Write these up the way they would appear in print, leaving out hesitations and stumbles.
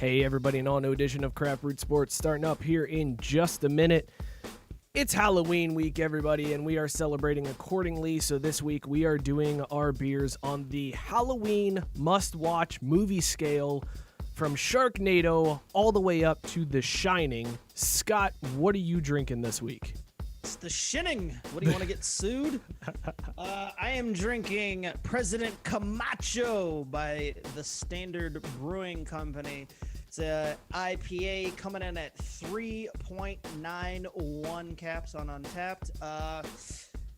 Hey everybody, an all-new edition of Craft Brewed Sports starting up here in just a minute. It's Halloween week, everybody, and we are celebrating accordingly. So this week we are doing our beers on the Halloween must-watch movie scale from Sharknado all the way up to The Shining. Scott, what are you drinking this week? It's The Shinning. What do you want to get sued? I am drinking President Camacho by the Standard Brewing Company. It's a IPA coming in at 3.91 caps on Untapped.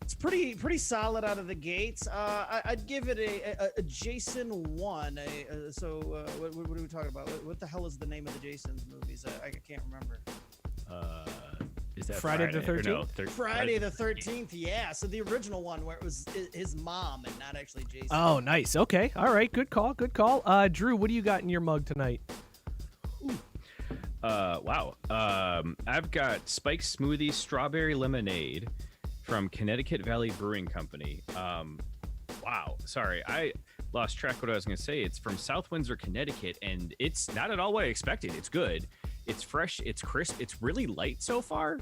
It's pretty solid out of the gates. I'd give it a Jason 1. What are we talking about? What the hell is the name of the Jason's movies? I can't remember. Is that Friday the 13th? No, Friday the 13th, yeah. So the original one where it was his mom and not actually Jason. Oh, nice. Okay. All right. Good call. Drew, what do you got in your mug tonight? Wow. I've got Spiked Smoothie Strawberry Lemonade from Connecticut Valley Brewing Company. Wow. Sorry, I lost track what I was going to say. It's from South Windsor, Connecticut, and it's not at all what I expected. It's good. It's fresh. It's crisp. It's really light so far,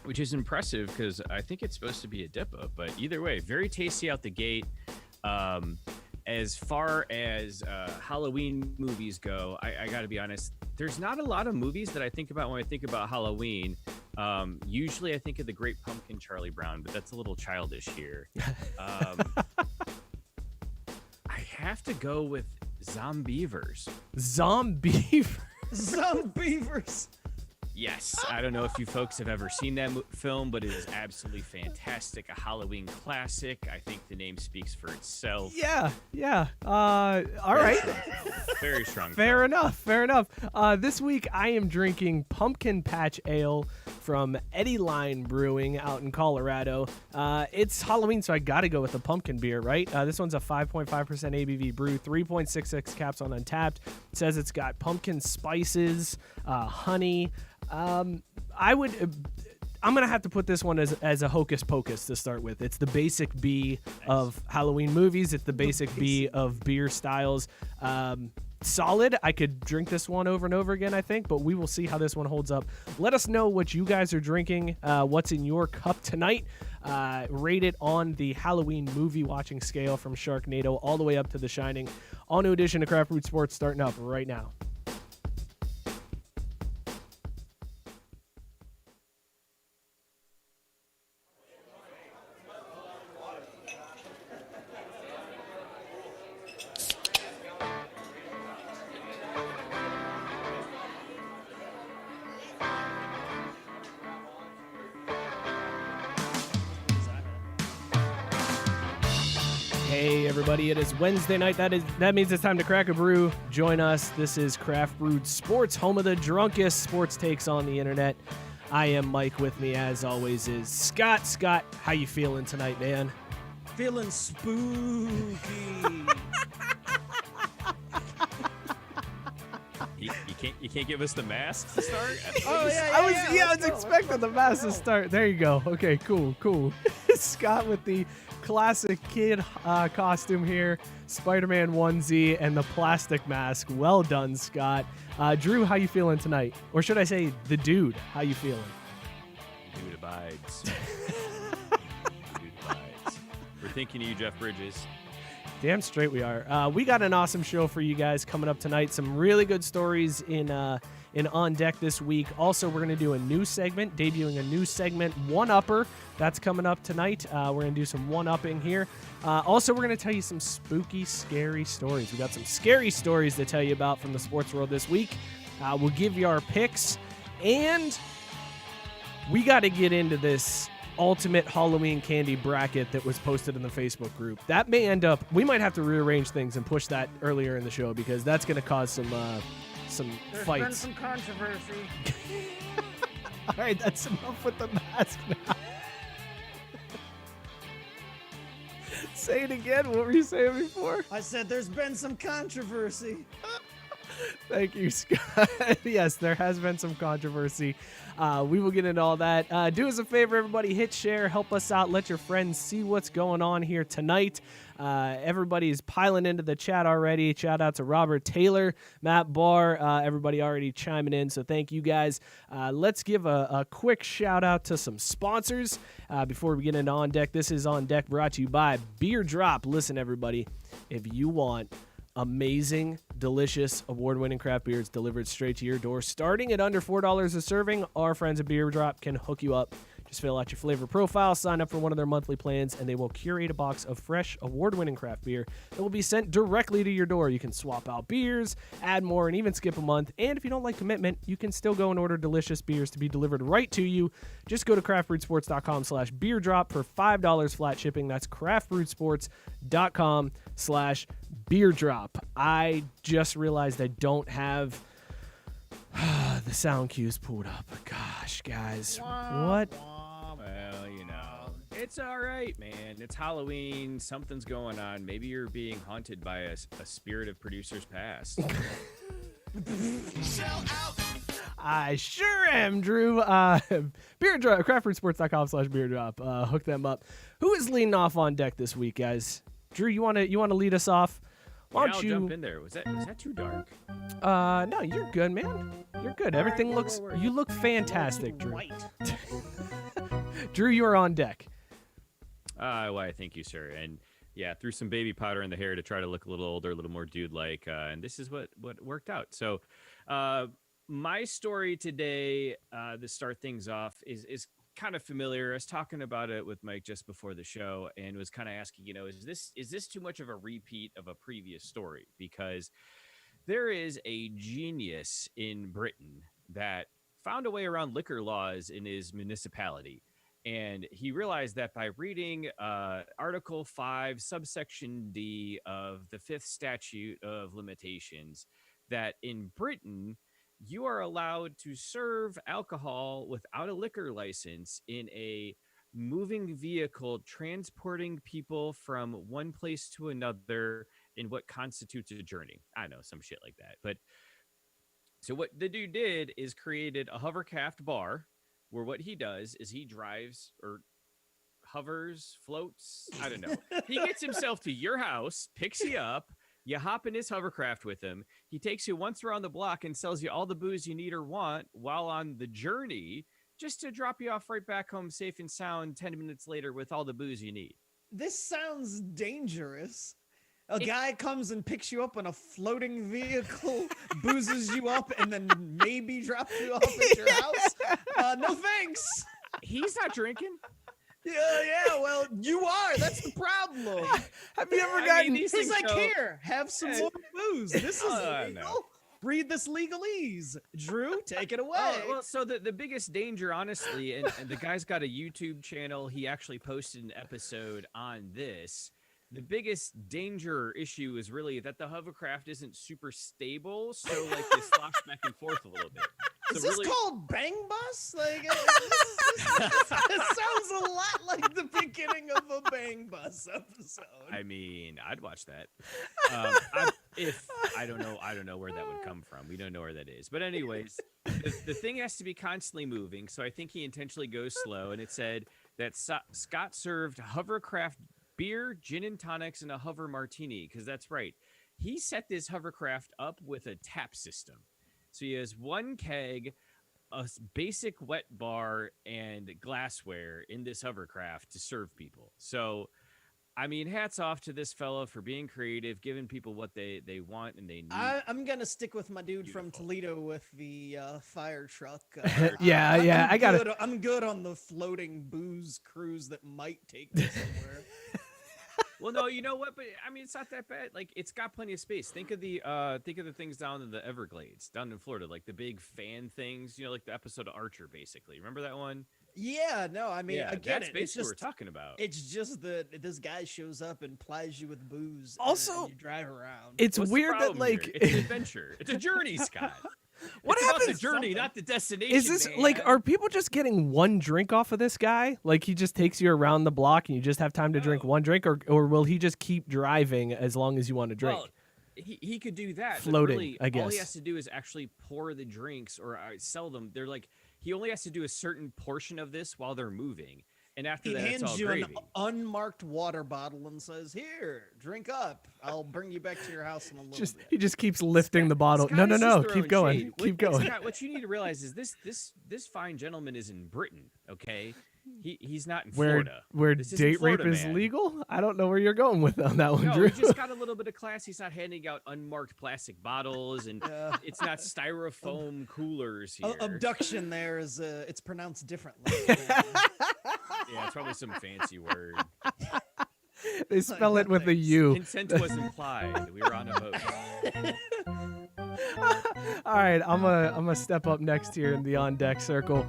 which is impressive because I think it's supposed to be a DIPA. But either way, very tasty out the gate. As far as Halloween movies go, I got to be honest, there's not a lot of movies that I think about when I think about Halloween. Usually I think of The Great Pumpkin, Charlie Brown, but that's a little childish here. I have to go with Zombievers. Zombievers. Yes, I don't know if you folks have ever seen that film, but it is absolutely fantastic. A Halloween classic. I think the name speaks for itself. Yeah. All right. Very strong. Fair enough. This week I am drinking Pumpkin Patch Ale from Eddyline Brewing out in Colorado. It's Halloween, so I got to go with the pumpkin beer, right? This one's a 5.5% ABV brew, 3.66 caps on Untapped. It says it's got pumpkin spices, honey. I'm gonna have to put this one as a hocus pocus to start with. It's the basic B of Halloween movies. It's the basic B of beer styles. Solid. I could drink this one over and over again, I think, but we will see how this one holds up. Let us know what you guys are drinking, what's in your cup tonight. Rate it on the Halloween movie watching scale from Sharknado all the way up to The Shining. All new edition of Craft Brewed Sports starting up right now. Hey everybody, it is Wednesday night. That means it's time to crack a brew. Join us. This is Craft Brewed Sports, home of the drunkest sports takes on the internet. I am Mike. With me, as always, is Scott. Scott, how you feeling tonight, man? Feeling spooky. You can't give us the mask to start? I was expecting the mask to start. There you go. Okay, cool. Scott with the classic kid costume here, Spider-Man onesie, and the plastic mask. Well done, Scott. Drew, how you feeling tonight? Or should I say, the dude, how you feeling? Dude abides. Dude abides. We're thinking of you, Jeff Bridges. Damn straight we are. We got an awesome show for you guys coming up tonight. Some really good stories in On Deck this week. Also, we're going to do a new segment, debuting a new segment, One Upper. That's coming up tonight. We're going to do some one-upping here. Also, we're going to tell you some spooky, scary stories. We got some scary stories to tell you about from the sports world this week. We'll give you our picks. And we got to get into this ultimate Halloween candy bracket that was posted in the Facebook group. That may end up, we might have to rearrange things and push that earlier in the show because that's going to cause some There's fights. been some controversy. All right, that's enough with the mask now. Say it again. What were you saying before? I said there's been some controversy. Thank you, Scott. Yes, there has been some controversy. We will get into all that. Do us a favor, everybody. Hit share. Help us out. Let your friends see what's going on here tonight. Everybody's piling into the chat already. Shout out to Robert Taylor, Matt Barr, everybody already chiming in. So thank you guys. Let's give a quick shout out to some sponsors before we get into On Deck. This is On Deck brought to you by Beer Drop. Listen, everybody, if you want amazing, delicious, award-winning craft beers delivered straight to your door, starting at under $4 a serving, our friends at Beer Drop can hook you up. Just fill out your flavor profile, sign up for one of their monthly plans, and they will curate a box of fresh, award-winning craft beer that will be sent directly to your door. You can swap out beers, add more, and even skip a month. And if you don't like commitment, you can still go and order delicious beers to be delivered right to you. Just go to craftbrewsports.com/beerdrop for $5 flat shipping. That's craftbrewsports.com/beerdrop. I just realized I don't have the sound cues pulled up. Gosh, guys, what? Well, you know, it's all right, man. It's Halloween. Something's going on. Maybe you're being haunted by a spirit of producers past. Sell out. I sure am, Drew. Beer Drop, craftbrewsports.com/beerdrop. Hook them up. Who is leading off on deck this week, guys? Drew, you want to lead us off? Why don't I'll you jump in there? Was that too dark? No, you're good, man. You're good. Everything looks. You look fantastic, Drew. White. Drew, you are on deck. Why, thank you, sir. And yeah, threw some baby powder in the hair to try to look a little older, a little more dude-like, and this is what worked out. So, my story today, to start things off, is kind of familiar. I was talking about it with Mike just before the show, and was kind of asking, is this too much of a repeat of a previous story? Because there is a genius in Britain that found a way around liquor laws in his municipality. And he realized that by reading Article 5, subsection D of the 5th Statute of Limitations, that in Britain, you are allowed to serve alcohol without a liquor license in a moving vehicle transporting people from one place to another in what constitutes a journey. I know, some shit like that. But so what the dude did is created a hovercraft bar, where what he does is he drives or hovers, floats, I don't know. He gets himself to your house, picks you up, you hop in his hovercraft with him. He takes you once around the block and sells you all the booze you need or want while on the journey, just to drop you off right back home safe and sound 10 minutes later with all the booze you need. This sounds dangerous. A guy comes and picks you up on a floating vehicle, boozes you up, and then maybe drops you off at your house? No thanks. He's not drinking. Yeah, well, you are. That's the problem. Have you ever gotten? He's like, here, have some more booze. This is legal. No. Read this legalese. Drew, take it away. Well, so the biggest danger, honestly, and the guy's got a YouTube channel. He actually posted an episode on this. The biggest danger issue is really that the hovercraft isn't super stable, so like they slosh back and forth a little bit. So is this really... called Bang Bus? Like, it sounds a lot like the beginning of a Bang Bus episode. I mean, I'd watch that. I don't know where that would come from. We don't know where that is. But anyways, the thing has to be constantly moving. So I think he intentionally goes slow. And it said that Scott served hovercraft beer, gin and tonics, and a hover martini. Because that's right. He set this hovercraft up with a tap system. So he has one keg, a basic wet bar, and glassware in this hovercraft to serve people. So, I mean, hats off to this fella for being creative, giving people what they want and they need. I'm going to stick with my dude from Toledo with the fire truck. Yeah. I'm good on the floating booze cruise that might take me somewhere. Well, no, you know what? But I mean, it's not that bad. Like, it's got plenty of space. Think of the things down in the Everglades, down in Florida, like the big fan things. You know, like the episode of Archer, basically. Remember that one? Yeah, no, I mean, I get that's it. It's just what we're talking about. It's just that this guy shows up and plies you with booze. Also, and you drive around. It's What's weird that like it's an adventure. It's a journey, Scott. What it's happens? About the journey, not the destination. Is this man. like, are people just getting one drink off of this guy? Like he just takes you around the block and you just have time to drink one drink, or will he just keep driving as long as you want to drink? Well, he could do that. But Floating, really, I all he guess. has to do is actually pour the drinks or sell them. They're like he only has to do a certain portion of this while they're moving, and after He that, it's all hands you gravy. an unmarked water bottle and says, "Here, drink up. I'll bring you back to your house in a little bit." He just keeps lifting the bottle. Scott No, is no, just keep throwing going. shade. Keep going. Scott, what you need to realize is this fine gentleman is in Britain. Okay, he's not in Florida. Where This isn't date rape Florida, is man. legal? I don't know where you're going with on that one, No, Drew. he just got a little bit of class. He's not handing out unmarked plastic bottles, and Yeah. it's not styrofoam coolers here. Abduction there is it's pronounced differently. Yeah, it's probably some fancy word. They spell it with a U. Consent was implied. We were on a boat. All right, I'm gonna step up next here in the on deck circle.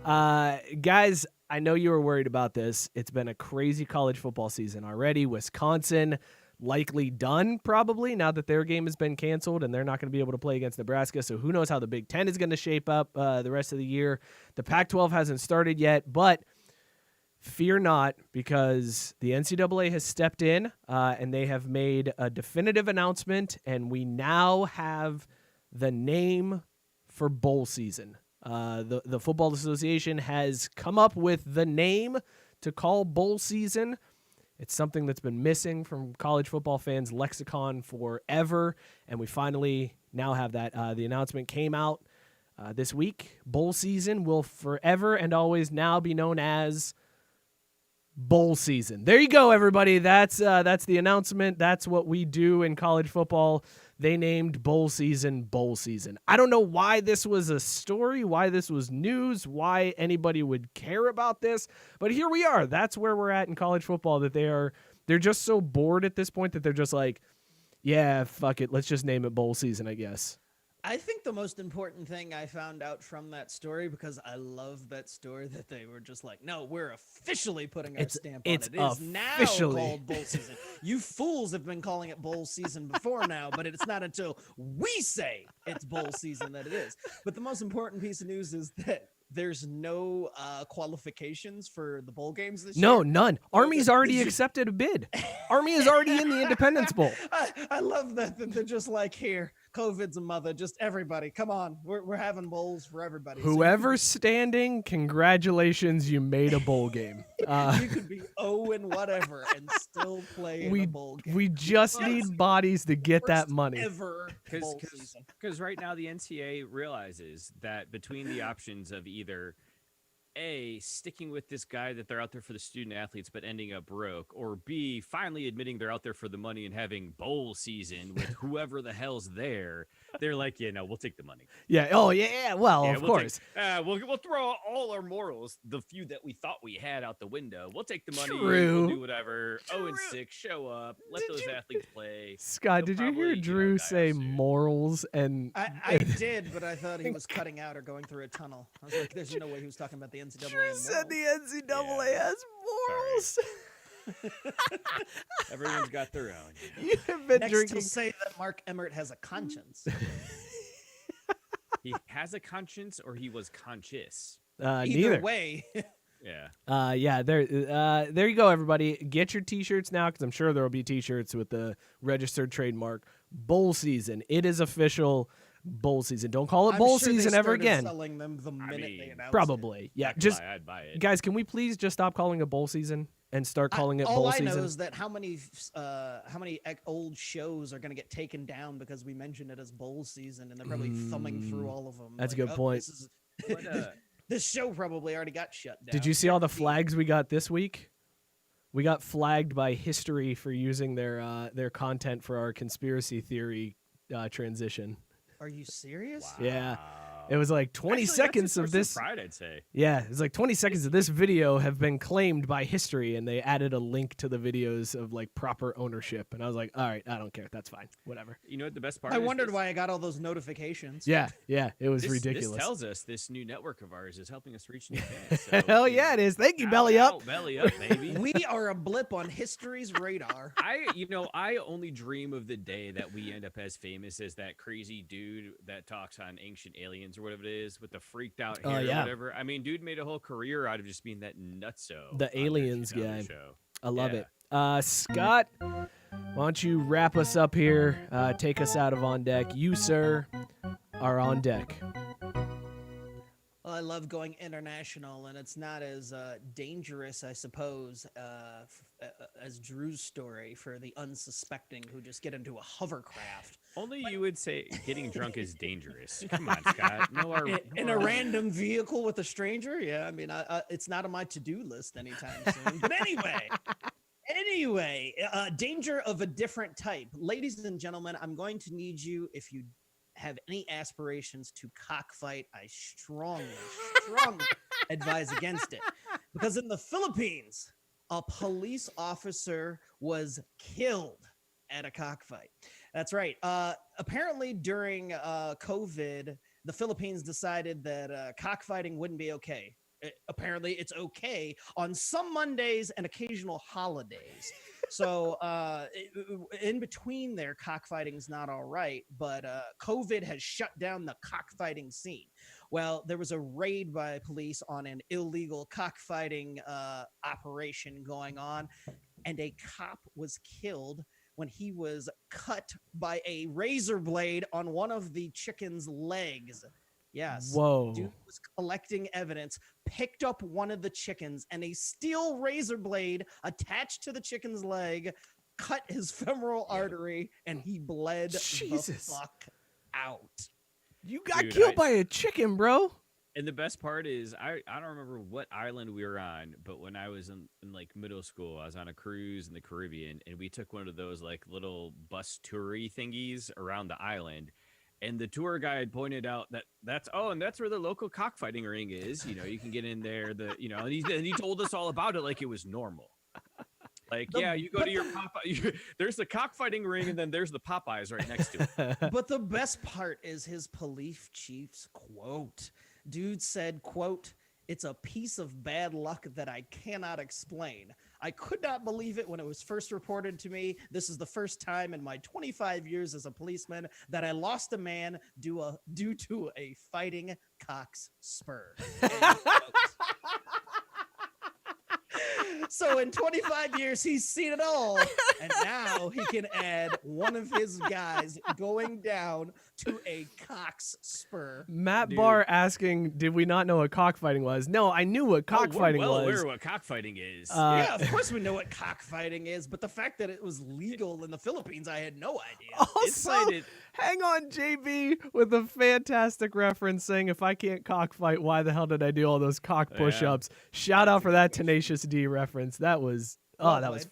Guys, I know you were worried about this. It's been a crazy college football season already. Wisconsin likely done probably now that their game has been canceled and they're not going to be able to play against Nebraska. So who knows how the Big Ten is going to shape up the rest of the year. The Pac-12 hasn't started yet, but fear not, because the NCAA has stepped in and they have made a definitive announcement, and we now have the name for bowl season. The Football Association has come up with the name to call bowl season. It's something that's been missing from college football fans' lexicon forever, and we finally now have that. The announcement came out this week. Bowl season will forever and always now be known as bowl season. There you go, everybody. That's the announcement. That's what we do in college football. They named bowl season bowl season. I don't know why this was a story, why this was news, why anybody would care about this, but here we are. That's where we're at in college football, that they're just so bored at this point that they're just like, yeah, fuck it. Let's just name it bowl season, I guess. I think the most important thing I found out from that story, because I love that story, that they were just like, no, we're officially putting our stamp on it. It is now called bowl season. You fools have been calling it bowl season before now, but it's not until we say it's bowl season that it is. But the most important piece of news is that there's no qualifications for the bowl games this year. No, none. Army's already accepted a bid. Army is already in the Independence Bowl. I love that they're just like, here, COVID's a mother, just everybody, come on, we're having bowls for everybody. Whoever's standing, congratulations, you made a bowl game. You could be 0 and whatever and still play in a bowl game. We just need bodies to get that money. Because right now the NCAA realizes that between the options of either A, sticking with this guy that they're out there for the student athletes but ending up broke, or B, finally admitting they're out there for the money and having bowl season with whoever the hell's there, they're like, yeah, no, we'll take the money. Yeah. Oh, yeah. Well, Yeah, of course. We'll throw all our morals, the few that we thought we had, out the window. We'll take the money. True. We'll do whatever. 0-6, show up. Let those athletes play. Scott, They'll did you hear probably, Drew die say off soon. morals? And I did, but I thought he was cutting out or going through a tunnel. I was like, there's no way he was talking about the NCAA. Drew and said morals. the NCAA has morals. Everyone's got their own. You have been Next drinking. he'll say that Mark Emmert has a conscience. He has a conscience, or he was conscious. Either Neither. way. Yeah. Yeah. There you go, everybody. Get your T-shirts now, because I'm sure there will be T-shirts with the registered trademark bowl season. It is official. Bowl season. Don't call it I'm bowl sure they season ever started again. Selling them the minute they announced Probably. Yeah. Just I'd buy it. guys, can we please just stop calling it bowl season and start calling it all bowl I season? know is that how many old shows are going to get taken down because we mentioned it as bowl season, and they're probably thumbing through all of them. That's a like, good point. This show probably already got shut down. Did you see all the flags we got this week? We got flagged by history for using their content for our conspiracy theory transition. Are you serious? Wow. Yeah. It was like 20 Actually, seconds that's a of source this. pride, I'd say. Yeah, it's like 20 seconds of this video have been claimed by history, and they added a link to the videos of like proper ownership. And I was like, all right, I don't care. That's fine. Whatever. You know what the best part I is? wondered why I got all those notifications. Yeah, it was This ridiculous. tells us this new network of ours is helping us reach new fans. So, Hell yeah, it is. Thank you, Belly Up. Belly up, baby. We are a blip on history's radar. I only dream of the day that we end up as famous as that crazy dude that talks on Ancient Aliens or whatever it is with the freaked out hair yeah. or whatever. I mean, dude made a whole career out of just being that nutso. The on aliens their guy. show. I love Yeah. it. Scott, why don't you wrap us up here? Take us out of On Deck. You, sir, are on deck. Well, I love going international, and it's not as dangerous, I suppose, as Drew's story for the unsuspecting who just get into a hovercraft. Only you would say getting drunk is dangerous. Come on, Scott. In a random vehicle with a stranger? Yeah, I mean, it's not on my to-do list anytime soon. But anyway, danger of a different type. Ladies and gentlemen, I'm going to need you, if you have any aspirations to cockfight, I strongly advise against it. Because in the Philippines, a police officer was killed at a cockfight. That's right. Apparently during COVID, the Philippines decided that cockfighting wouldn't be okay. Apparently it's okay on some Mondays and occasional holidays. So in between there, cockfighting's not all right, but COVID has shut down the cockfighting scene. Well, there was a raid by police on an illegal cockfighting operation going on, and a cop was killed when he was cut by a razor blade on one of the chicken's legs. Yes. Whoa. Dude was collecting evidence, picked up one of the chickens, and a steel razor blade attached to the chicken's leg cut his femoral artery, and he bled the fuck out. You got killed by a chicken, bro. And the best part is, I don't remember what island we were on, but when I was in like middle school, I was on a cruise in the Caribbean, and we took one of those like little bus toury thingies around the island. And the tour guide pointed out that's where the local cockfighting ring is. You know, you can get in there. And he told us all about it like it was normal. Like, you go to your Popeye. There's the cockfighting ring, and then there's the Popeyes right next to it. But the best part is his police chief's quote. Dude said, quote, "It's a piece of bad luck that I cannot explain. I could not believe it when it was first reported to me. This is the first time in my 25 years as a policeman that I lost a man due to a fighting cock's spur." So in 25 years, he's seen it all. And now he can add one of his guys going down to a cock's spur. Matt Barr asking, did we not know what cockfighting was? No, I knew what cockfighting was. Well aware what cockfighting is. Yeah, of course we know what cockfighting is. But the fact that it was legal in the Philippines, I had no idea. Also, hang on, JB, with a fantastic reference saying, if I can't cockfight, why the hell did I do all those cock push-ups? Shout out for that Tenacious D reference. That was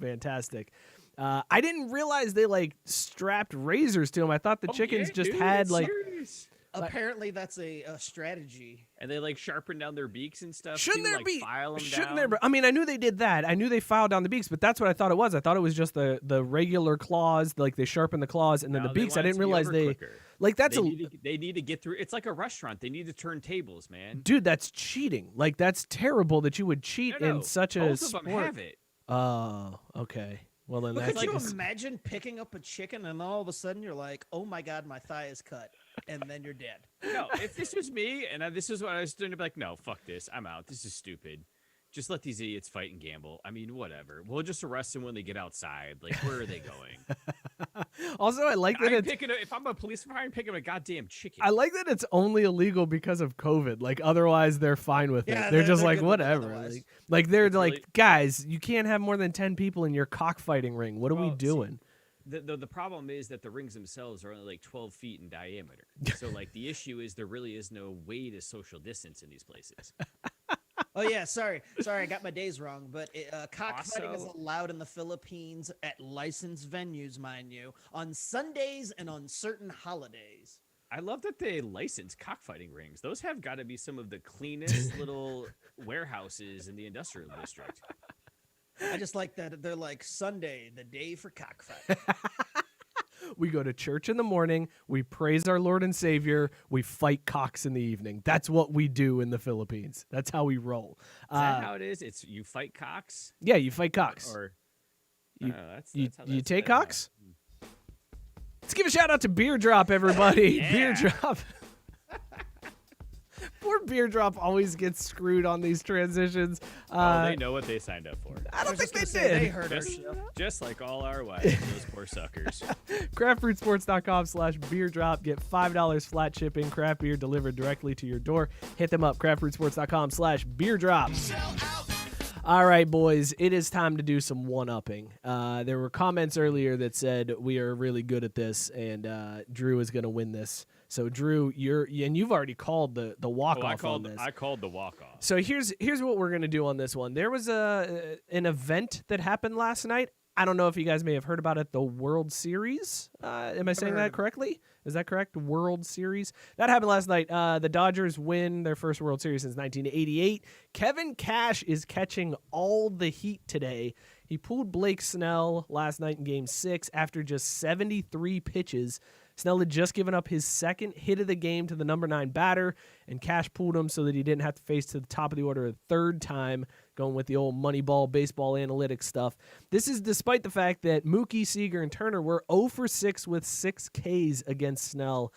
fantastic. I didn't realize they like strapped razors to them. I thought the chickens had like. Serious. Apparently that's a strategy. And they like sharpen down their beaks and stuff. Shouldn't there be? File them Shouldn't down? there? I mean, I knew they did that. I knew they filed down the beaks, but that's what I thought it was. I thought it was just the regular claws, like they sharpen the claws and then the beaks. I didn't realize they like that's they need to get through. It's like a restaurant. They need to turn tables, man. Dude, that's cheating. Like that's terrible that you would cheat in such a sport. Both of them have it. Oh, okay. Well, then could you imagine picking up a chicken and all of a sudden you're like, oh my God, my thigh is cut. And then you're dead. No, if this was me and this is what I was doing, to be like, no, fuck this. I'm out. This is stupid. Just let these idiots fight and gamble. I mean, whatever. We'll just arrest them when they get outside. Like, where are they going? Also, I like that if I'm a police officer, I'm picking a goddamn chicken. I like that it's only illegal because of COVID. Like, otherwise, they're fine with it. They're just like, whatever. Like they're like, guys, you can't have more than 10 people in your cockfighting ring. What are we doing? The problem is that the rings themselves are only like 12 feet in diameter. So, like, the issue is there really is no way to social distance in these places. Oh yeah, sorry, I got my days wrong. But cockfighting is allowed in the Philippines at licensed venues, mind you, on Sundays and on certain holidays. I love that they license cockfighting rings. Those have got to be some of the cleanest little warehouses in the industrial district. I just like that they're like Sunday, the day for cockfighting. We go to church in the morning. We praise our Lord and Savior. We fight cocks in the evening. That's what we do in the Philippines. That's how we roll. Is that how it is? It's you fight cocks? Yeah, you fight cocks. Or you take cocks? Let's give a shout out to Beer Drop, everybody. Yeah. Beer Drop. Poor Beer Drop always gets screwed on these transitions. They know what they signed up for. I don't think they Say, did. they heard our Just, show. just like all our wives, those poor suckers. craftbrewsports.com/beerdrop. Get $5 flat shipping. Craft beer delivered directly to your door. Hit them up. craftbrewsports.com/beerdrop. All right, boys, it is time to do some one-upping. There were comments earlier that said we are really good at this, and Drew is going to win this. So, Drew, you've already called the walk-off on this. I called the walk-off. So here's what we're going to do on this one. There was an event that happened last night. I don't know if you guys may have heard about it, the World Series. Am I saying that correctly? Is that correct? World Series? That happened last night. The Dodgers win their first World Series since 1988. Kevin Cash is catching all the heat today. He pulled Blake Snell last night in Game 6 after just 73 pitches. Snell had just given up his second hit of the game to the number 9 batter, and Cash pulled him so that he didn't have to face to the top of the order a third time, going with the old Moneyball baseball analytics stuff. This is despite the fact that Mookie, Seager, and Turner were 0 for 6 with 6 Ks against Snell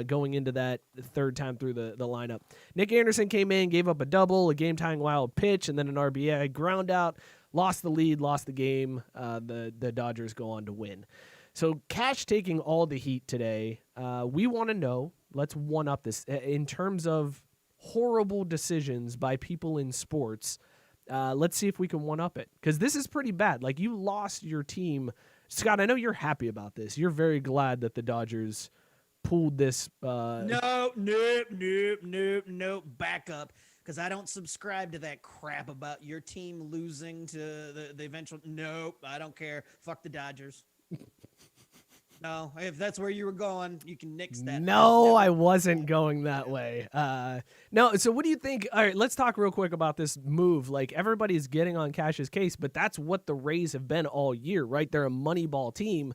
going into that third time through the lineup. Nick Anderson came in, gave up a double, a game-tying wild pitch, and then an RBI ground out, lost the lead, lost the game. The Dodgers go on to win. So Cash taking all the heat today. We want to know, let's one-up this, in terms of horrible decisions by people in sports. Let's see if we can one-up it, because this is pretty bad. Like, you lost your team. Scott, I know you're happy about this. You're very glad that the Dodgers pulled this. Nope. Back up. Because I don't subscribe to that crap about your team losing to the eventual. Nope, I don't care. Fuck the Dodgers. No, if that's where you were going, you can nix that. No, I wasn't going that way. No, so what do you think? All right, let's talk real quick about this move. Like, everybody's getting on Cash's case, but that's what the Rays have been all year, right? They're a Moneyball team.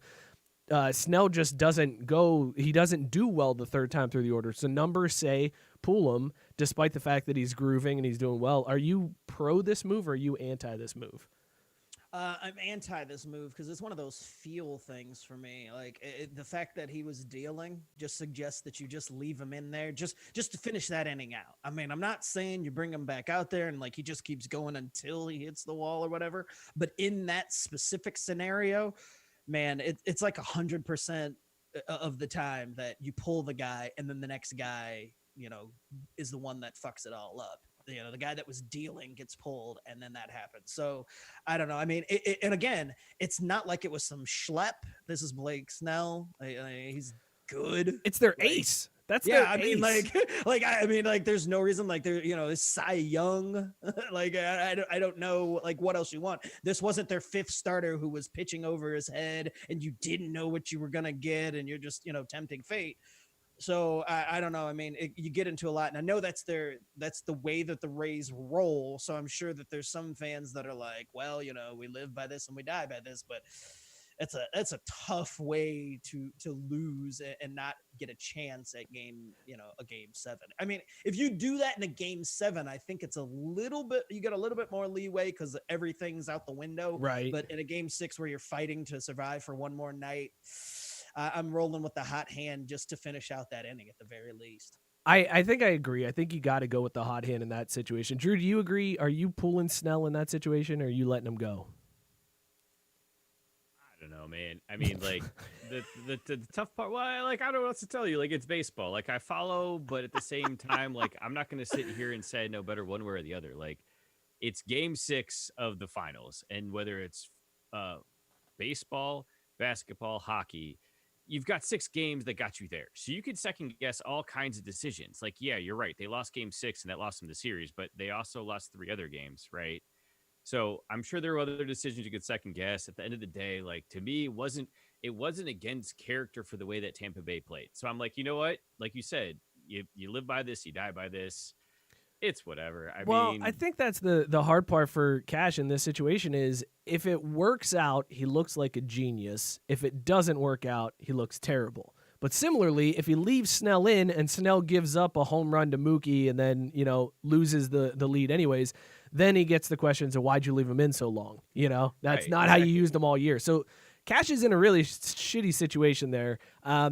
Snell just doesn't go. He doesn't do well the third time through the order. So numbers say pull him, despite the fact that he's grooving and he's doing well. Are you pro this move or are you anti this move? I'm anti this move because it's one of those feel things for me. Like the fact that he was dealing just suggests that you just leave him in there just to finish that inning out. I mean, I'm not saying you bring him back out there and like he just keeps going until he hits the wall or whatever. But in that specific scenario, man, it's like 100% of the time that you pull the guy and then the next guy, is the one that fucks it all up. The guy that was dealing gets pulled and then that happens. So I don't know. I mean, and again, it's not like it was some schlep. This is Blake Snell. He's good. It's their ace. That's yeah. their I mean, ace. there's no reason it's Cy Young. I don't know what else you want. This wasn't their fifth starter who was pitching over his head and you didn't know what you were going to get. And you're just, tempting fate. So I don't know. I mean, you get into a lot, and I know that's the way that the Rays roll. So I'm sure that there's some fans that are like, well, we live by this and we die by this, but it's a tough way to lose and not get a chance at game 7. I mean, if you do that in a game 7, I think it's you get a little bit more leeway because everything's out the window. Right. But in a game 6 where you're fighting to survive for one more night, I'm rolling with the hot hand just to finish out that inning at the very least. I think I agree. I think you got to go with the hot hand in that situation. Drew, do you agree? Are you pulling Snell in that situation, or are you letting him go? I don't know, man. I mean, like the tough part. Well, I don't know what to tell you. Like, it's baseball. Like, I follow, but at the same time, like, I'm not going to sit here and say I know better one way or the other. Like, it's game 6 of the finals, and whether it's baseball, basketball, hockey, you've got 6 games that got you there. So you could second guess all kinds of decisions. Like, yeah, you're right. They lost game 6 and that lost them the series, but they also lost 3 other games, right? So I'm sure there were other decisions you could second guess. At the end of the day, like, to me, it wasn't against character for the way that Tampa Bay played. So I'm like, you know what? Like you said, you live by this, you die by this. It's whatever. I think that's the hard part for Cash in this situation is if it works out, he looks like a genius. If it doesn't work out, he looks terrible. But similarly, if he leaves Snell in and Snell gives up a home run to Mookie and then, loses the lead anyways, then he gets the questions of why'd you leave him in so long? That's right, not exactly. how you used him all year. So Cash is in a really shitty situation there.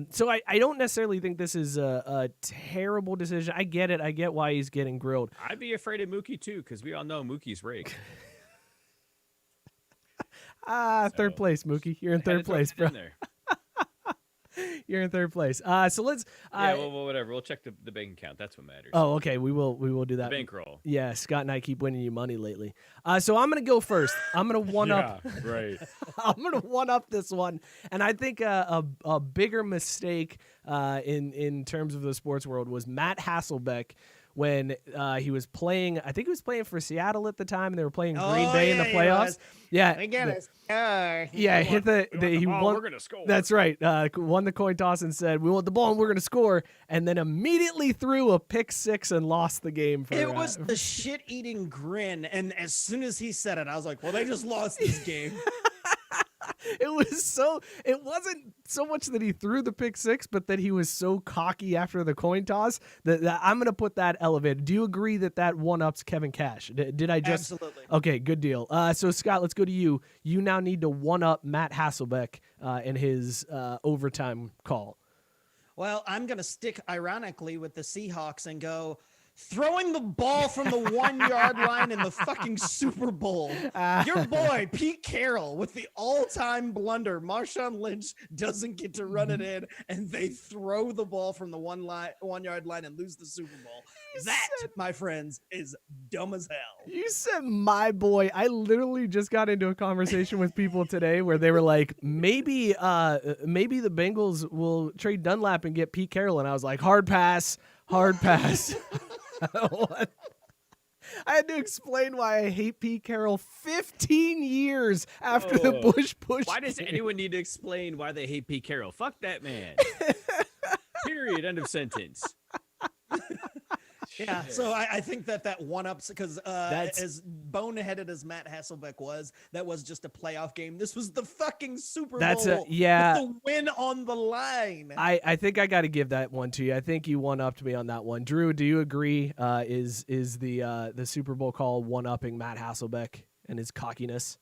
So I don't necessarily think this is a terrible decision. I get it. I get why he's getting grilled. I'd be afraid of Mookie too, because we all know Mookie's rigged. Third place, Mookie. You're in third place, bro. In there. You're in third place. So let's. Yeah, well, whatever. We'll check the bank account. That's what matters. Oh, okay. We will do that. The bankroll. Yeah, Scott and I keep winning you money lately. So I'm gonna go first. I'm gonna one up. Right. I'm gonna one up this one, and I think a bigger mistake in terms of the sports world was Matt Hasselbeck when he was playing. I think he was playing for Seattle at the time, and they were playing Green Bay in the playoffs. Yeah, we get it. Yeah, hit he won. We're gonna score. That's right. Won the coin toss and said, "We want the ball and we're gonna score," and then immediately threw a pick six and lost the game. It was the shit-eating grin, and as soon as he said it, I was like, "Well, they just lost this game." It wasn't so much that he threw the pick six, but that he was so cocky after the coin toss that I'm going to put that elevated. Do you agree that one-ups Kevin Cash? Did I just? Absolutely. Okay, good deal. So Scott, let's go to you. You now need to one-up Matt Hasselbeck in his overtime call. Well, I'm going to stick ironically with the Seahawks and go, throwing the ball from the 1 yard line in the fucking Super Bowl. Your boy, Pete Carroll, with the all-time blunder. Marshawn Lynch doesn't get to run it in, and they throw the ball from the 1 yard line and lose the Super Bowl. That, my friends, is dumb as hell. You said my boy. I literally just got into a conversation with people today where they were like, maybe the Bengals will trade Dunlap and get Pete Carroll. And I was like, hard pass. I had to explain why I hate Pete Carroll 15 years after the Bush push. Why does anyone need to explain why they hate Pete Carroll? Fuck that man. Period. End of sentence. Yeah, so I think that one-ups, because as boneheaded as Matt Hasselbeck was, that was just a playoff game. This was the fucking Super Bowl with the win on the line. I think I got to give that one to you. I think you one-upped me on that one. Drew, do you agree? Is the Super Bowl call one-upping Matt Hasselbeck and his cockiness?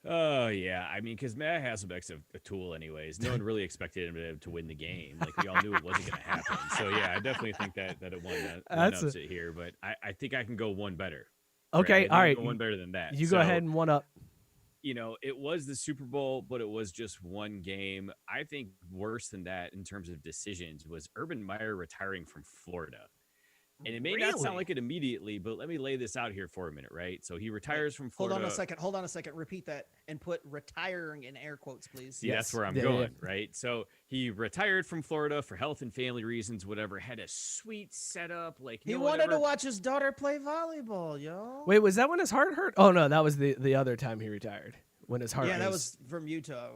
Oh, yeah. I mean, because Matt Hasselbeck's a tool anyways. No one really expected him to win the game. Like, we all knew it wasn't going to happen. So, yeah, I definitely think that it one-ups it here. But I think I can go one better. Okay, right? all right. Go one better than that. You go ahead and one-up. You know, it was the Super Bowl, but it was just one game. I think worse than that in terms of decisions was Urban Meyer retiring from Florida. And it may not sound like it immediately, but let me lay this out here for a minute, right? So he retires from Florida. Hold on a second. Repeat that and put retiring in air quotes, please. See, that's where I'm going, right? So he retired from Florida for health and family reasons, whatever. Had a sweet setup. Like he wanted to watch his daughter play volleyball, yo. Wait, was that when his heart hurt? Oh, no, that was the other time he retired. When his heart that was from Utah.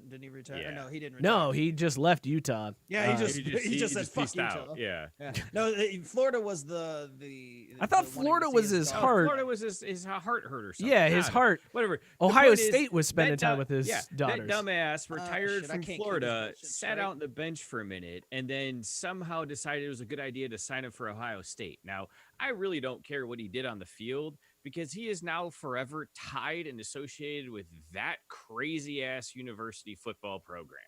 Didn't he retire? Yeah. No, he didn't retire. No, he just left Utah. Yeah, he just said fuck Utah. Yeah. No, Florida was the I thought Florida was his heart. Florida was his heart hurt or something. Yeah, his heart. Whatever. Ohio State was spending time with his daughters. That dumbass retired from Florida, sat out on the bench for a minute, and then somehow decided it was a good idea to sign up for Ohio State. Now, I really don't care what he did on the field, because he is now forever tied and associated with that crazy ass university football program.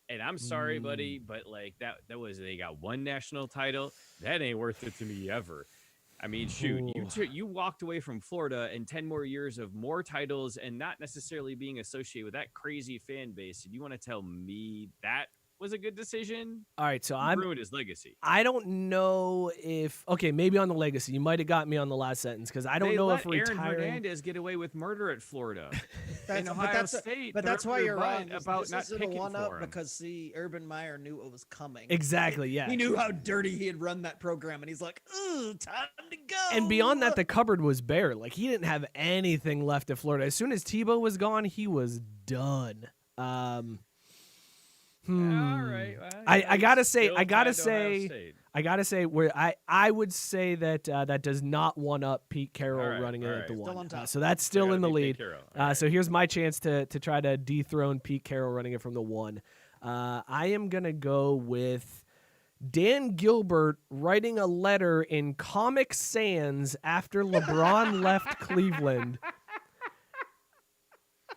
And I'm sorry, buddy, but like that was, they got one national title. That ain't worth it to me ever. I mean, shoot, you walked away from Florida and 10 more years of more titles and not necessarily being associated with that crazy fan base. And you want to tell me that was a good decision? All right, so I'm ruined his legacy. I don't know if maybe on the legacy. You might have got me on the last sentence, because I don't know if retiring. Aaron Hernandez get away with murder at Florida. That's why you're right about not picking for him. Because Urban Meyer knew it was coming. Exactly. Yeah. He knew how dirty he had run that program, and he's like, "Ooh, time to go." And beyond that, the cupboard was bare. Like, he didn't have anything left at Florida. As soon as Tebow was gone, he was done. All right. Well, I gotta say, where I would say that that does not one up Pete Carroll running it at the one. On top. So that's still in the lead. Right. So here's my chance to try to dethrone Pete Carroll running it from the one. I am gonna go with Dan Gilbert writing a letter in Comic Sans after LeBron left Cleveland.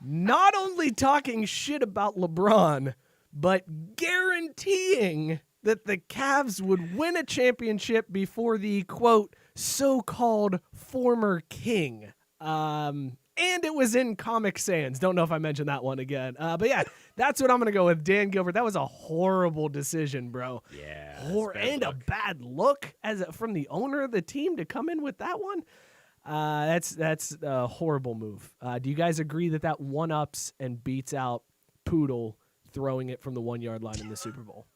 not only talking shit about LeBron, but guaranteeing that the Cavs would win a championship before the, quote, so-called former king. And it was in Comic Sans. Don't know if I mentioned that one again. But yeah, that's what I'm going to go with. Dan Gilbert. That was a horrible decision, bro. Yeah. And a bad look from the owner of the team to come in with that one. That's a horrible move. Do you guys agree that one-ups and beats out Poodle throwing it from the 1 yard line in the Super Bowl?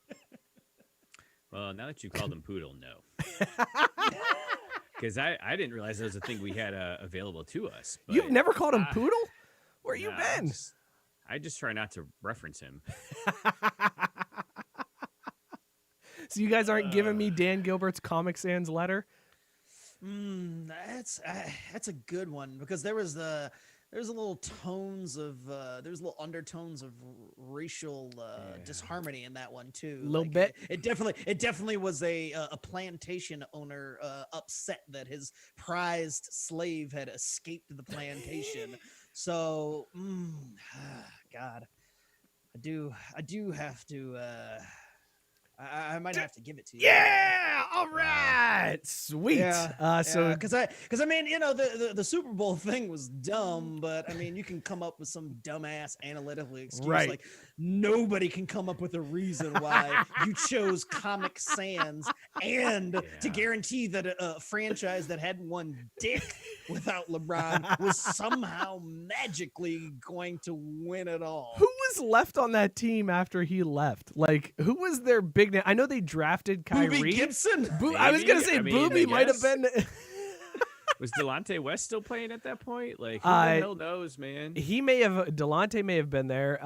Well, now that you called him Poodle, no. Because I didn't realize that was a thing we had available to us. But, You've never called him Poodle? Where you been? I just try not to reference him. So you guys aren't giving me Dan Gilbert's Comic Sans letter? That's a good one, because there's a little undertones of racial disharmony in that one too. A little bit. It definitely was a plantation owner upset that his prized slave had escaped the plantation. So, God, I do have to. I might have to give it to you. Yeah, all right, sweet. Yeah, because I mean, the Super Bowl thing was dumb, but I mean, you can come up with some dumbass analytical excuse. Right. Like nobody can come up with a reason why you chose Comic Sans and to guarantee that a franchise that hadn't won dick without LeBron was somehow magically going to win it all. Who was left on that team after he left? Like, who was their big name? I know they drafted Kyrie. Boobie Gibson. I was going to say Boobie might have been. Was Delonte West still playing at that point? Like, who the hell knows, man? Delonte may have been there.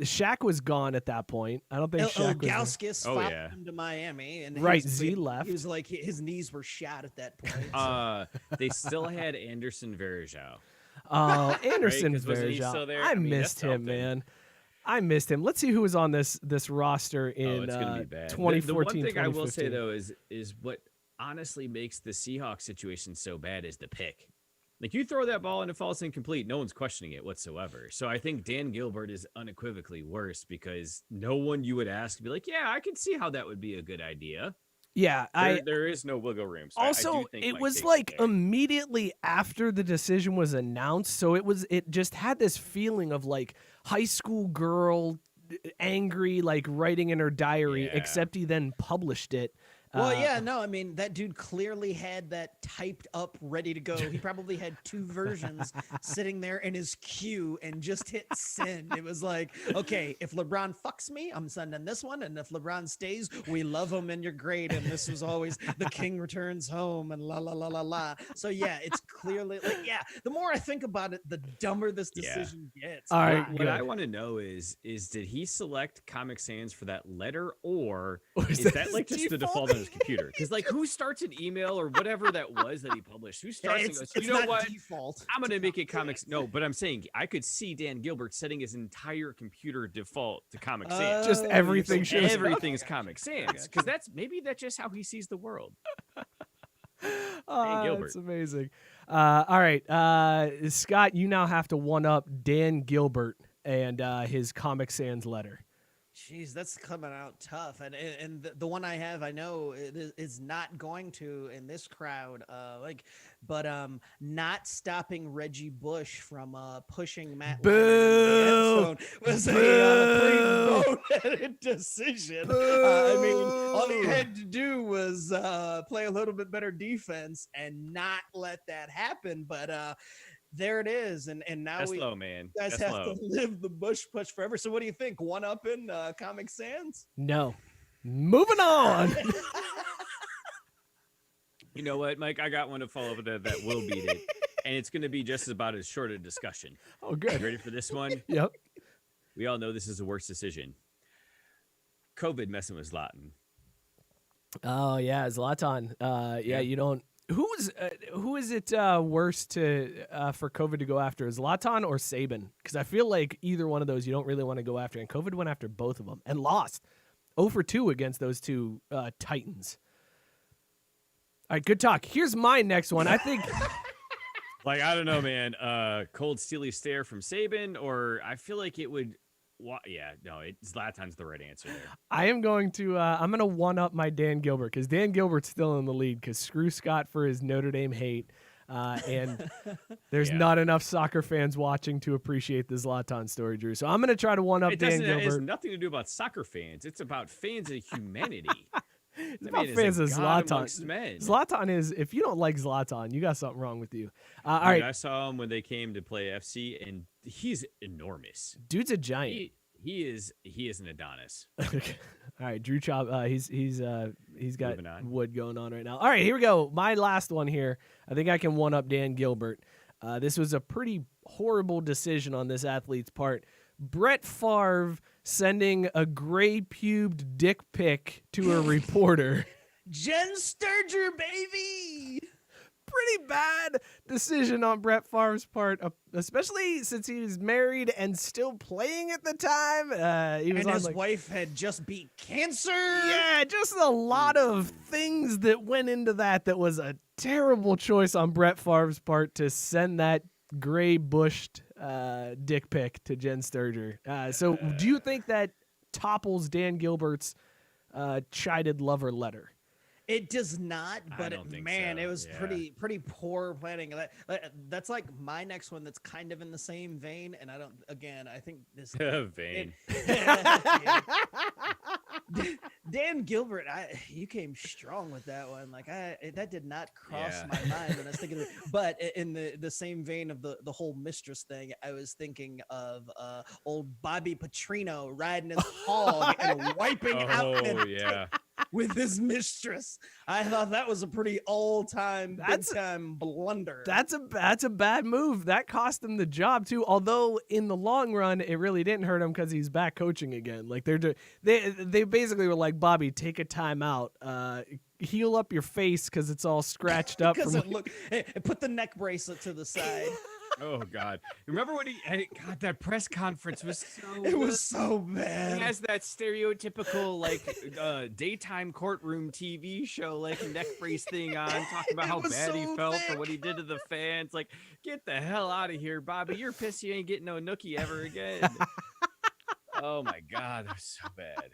Shaq was gone at that point. I don't think Shaq was. Gauskas followed him to Miami, and Z left. He was like his knees were shot at that point. They still had Anderson Varejao. Oh, Anderson right? Wasn't he still Varejao. there? I missed him, man. I missed him. Let's see who was on this roster in it's gonna be bad. 2014. The one thing I will say though is what honestly makes the Seahawks situation so bad is the pick. Like, you throw that ball and it falls incomplete, no one's questioning it whatsoever. So I think Dan Gilbert is unequivocally worse, because no one you would ask would be like, yeah, I can see how that would be a good idea. Yeah, there is no wiggle room. So also, I do think it was like immediately after the decision was announced, so it just had this feeling of like high school girl angry, like writing in her diary, except he then published it. Well, I mean, that dude clearly had that typed up, ready to go. He probably had 2 versions sitting there in his queue and just hit send. It was like, okay, if LeBron fucks me, I'm sending this one. And if LeBron stays, we love him and you're great. And this was always the king returns home and la, la, la, la, la. So, yeah, it's clearly like, the more I think about it, the dumber this decision gets. All right. What I want to know is did he select Comic Sans for that letter, or is that like just the default on his computer? Because like, who starts an email or whatever that was that he published? Who starts and goes, you know what? Default. I'm going to make it comics. No, but I'm saying I could see Dan Gilbert setting his entire computer default to Comic Sans. Just everything. Everything's Comic Sans, because that's just how he sees the world. That's amazing. All right, Scott, you now have to one up Dan Gilbert and his Comic Sans letter. Jeez, that's coming out tough, and the one I have, I know is not going to in this crowd. But not stopping Reggie Bush from pushing Matt Boo! Was a pre-voted decision. I mean, all he had to do was play a little bit better defense and not let that happen. But there it is, and now that's low, man. You guys have to live the Bush push forever. So what do you think? One up in Comic Sans? No. Moving on. You know what, Mike? I got one to follow up that will beat it, and it's going to be just about as short a discussion. Oh, good. You ready for this one? Yep. We all know this is the worst decision. COVID messing with Zlatan. Oh yeah, Zlatan. You don't. Who is it worse for COVID to go after, Zlatan or Saban? Because I feel like either one of those you don't really want to go after, and COVID went after both of them and lost 0 for 2 against those two Titans. All right, good talk. Here's my next one. I think Like, I don't know, man. Cold Steely Stare from Saban, or I feel like it would. Yeah, no, Zlatan's the right answer there. I am going to. I'm going to one up my Dan Gilbert because Dan Gilbert's still in the lead because screw Scott for his Notre Dame hate. And there's not enough soccer fans watching to appreciate the Zlatan story, Drew. So I'm going to try to one up Dan Gilbert. It has nothing to do about soccer fans. It's about fans of humanity. It's about fans of Zlatan. Zlatan is, if you don't like Zlatan, you got something wrong with you. All Dude, right. I saw him when they came to play FC, and he's enormous. Dude's a giant. He is an Adonis. All right, Drew Chop. He's got wood going on right now. All right, here we go. My last one here. I think I can one up Dan Gilbert. This was a pretty horrible decision on this athlete's part. Brett Favre sending a gray-pubed dick pic to a reporter. Jen Sturger, baby. Pretty bad decision on Brett Favre's part, especially since he was married and still playing at the time. His wife had just beat cancer. Yeah, just a lot of things that went into that was a terrible choice on Brett Favre's part to send that gray-bushed dick pic to Jen Sturger. So do you think that topples Dan Gilbert's chided lover letter? It does not, but it was pretty poor planning. That's like my next one that's kind of in the same vein, and I think this vein. Dan Gilbert, you came strong with that one. Like that did not cross my mind when I was thinking of it. But in the same vein of the whole mistress thing, I was thinking of old Bobby Petrino riding his hog and wiping out with his mistress. I thought that was a pretty all-time, big-time blunder. That's a bad move. That cost him the job too. Although in the long run, it really didn't hurt him because he's back coaching again. Like they basically were like, Bobby, take a timeout. Heal up your face because it's all scratched up. Put the neck bracelet to the side. Oh God! Remember when God, that press conference was so bad. He has that stereotypical daytime courtroom TV show neck brace thing on, talking about how bad he felt for what he did to the fans. Like, get the hell out of here, Bobby! You're pissed you ain't getting no nookie ever again. Oh my God, that was so bad.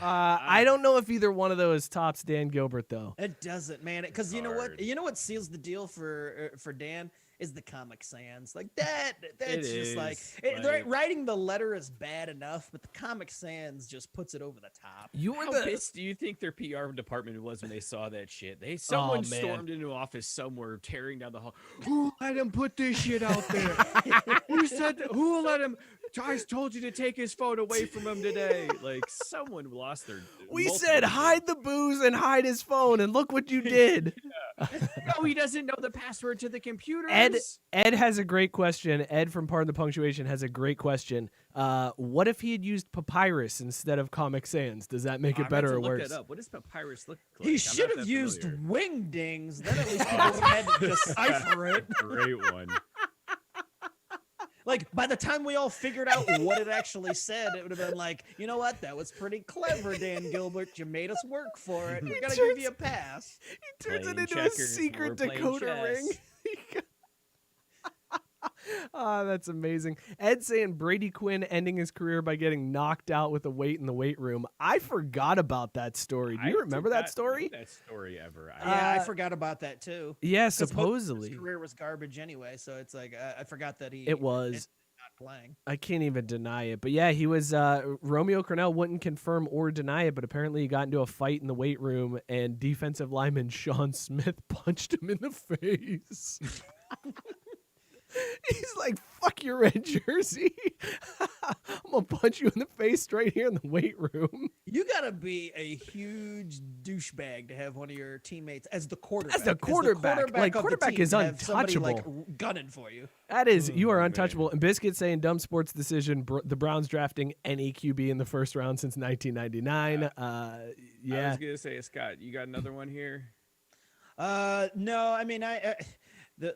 I don't know if either one of those tops Dan Gilbert though. It doesn't, man. Because you know what? You know what seals the deal for Dan is the Comic Sans. Like that. That's just writing the letter is bad enough, but the Comic Sans just puts it over the top. How pissed do you think their PR department was when they saw that shit? Someone stormed into office somewhere, tearing down the hall. Who let him put this shit out there? Who let him? I told you to take his phone away from him today. Like, someone lost their. We said hide the booze and hide his phone, and look what you did. No, he doesn't know the password to the computer. Ed has a great question. Ed from Pardon the Punctuation has a great question. What if he had used papyrus instead of Comic Sans? Does that make it better or worse? Look it up. What does papyrus look like? He should have used wingdings. Then at least people would have had to decipher it. Great one. Like, by the time we all figured out what it actually said, it would have been like, you know what? That was pretty clever, Dan Gilbert. You made us work for it. We're going to give you a pass. He turns it into a secret decoder ring. Oh, that's amazing. Ed saying Brady Quinn ending his career by getting knocked out with a weight in the weight room. I forgot about that story. Do you remember that story? That story ever. I forgot about that too. Yeah, supposedly. His career was garbage anyway, so it's like I forgot that he was not playing. I can't even deny it. But yeah, he was Romeo Cornell wouldn't confirm or deny it, but apparently he got into a fight in the weight room and defensive lineman Sean Smith punched him in the face. He's like, fuck your red jersey. I'm going to punch you in the face right here in the weight room. You got to be a huge douchebag to have one of your teammates as the quarterback. As the quarterback. Quarterback is untouchable. Gunning for you. That is, you are untouchable. Man. And Biscuit saying dumb sports decision, the Browns drafting any QB in the first round since 1999. Yeah. I was going to say, Scott, you got another one here? No, I mean,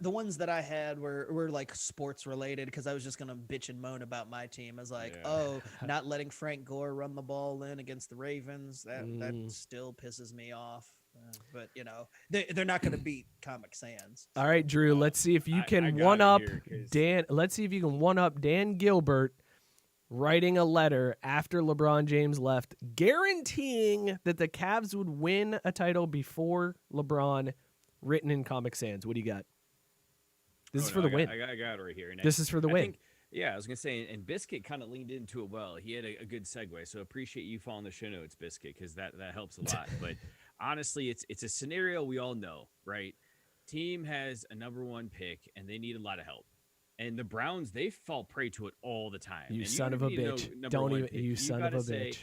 The ones that I had were like sports related because I was just gonna bitch and moan about my team. I was like, not letting Frank Gore run the ball in against the Ravens. That still pisses me off. But they're not going to beat Comic Sans. All right, Drew. Let's see if you can one up Dan. Let's see if you can one up Dan Gilbert writing a letter after LeBron James left, guaranteeing that the Cavs would win a title before LeBron, written in Comic Sans. What do you got? This is for the win. I got it right here. And this is for the win. I was going to say, and Biscuit kind of leaned into it well. He had a good segue, so appreciate you following the show notes, Biscuit, because that helps a lot. But honestly, it's a scenario we all know, right? Team has a number 1 pick, and they need a lot of help. And the Browns, they fall prey to it all the time. You and son of a bitch. Don't even. You son of a bitch.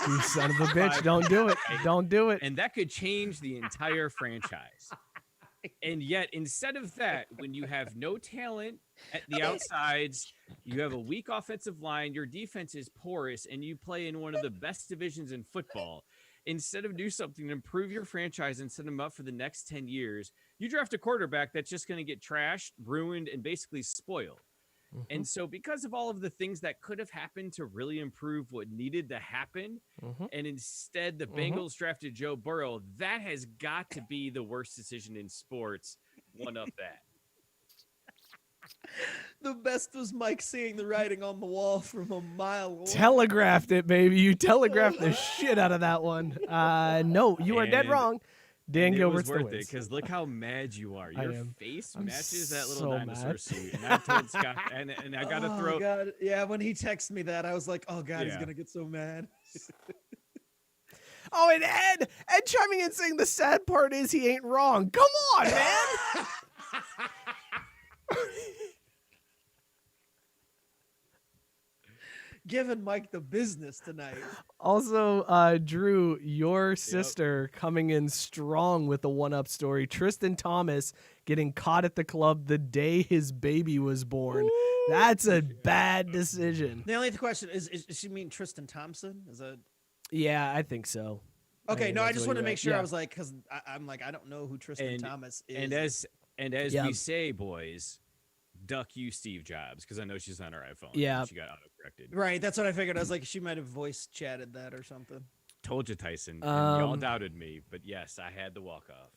You son of a bitch. Don't do it. Don't do it. And that could change the entire franchise. And yet, instead of that, when you have no talent at the outsides, you have a weak offensive line, your defense is porous, and you play in one of the best divisions in football, instead of do something to improve your franchise and set them up for the next 10 years, you draft a quarterback that's just going to get trashed, ruined, and basically spoiled. Mm-hmm. And so because of all of the things that could have happened to really improve what needed to happen, and instead the Bengals drafted Joe Burrow, that has got to be the worst decision in sports. One up that. The best was Mike seeing the writing on the wall from a mile away. Telegraphed it, baby. You telegraphed the shit out of that one. No, you are dead wrong. Dan Gilbert's the wins. Because look how mad you are. Your face matches that little so dinosaur mad. suit. And I told Scott, and I got to throw. God. Yeah, when he texted me that, I was like, oh, God, he's going to get so mad. Oh, and Ed chiming in saying the sad part is he ain't wrong. Come on, man. Giving Mike the business tonight. Also, Drew, your sister coming in strong with the one-up story. Tristan Thomas getting caught at the club the day his baby was born. Ooh. That's a bad decision. The only question is she mean Tristan Thompson? Is that? Yeah, I think so. Okay, I just wanted to make sure. Yeah. I was like, because I'm like, I don't know who Tristan Thomas is. And as we say, boys, duck you, Steve Jobs, because I know she's on her iPhone. Yeah, she got autocorrected. Right, that's what I figured. I was like, she might have voice chatted that or something. Told you, Tyson. And y'all doubted me, but yes, I had the walk off.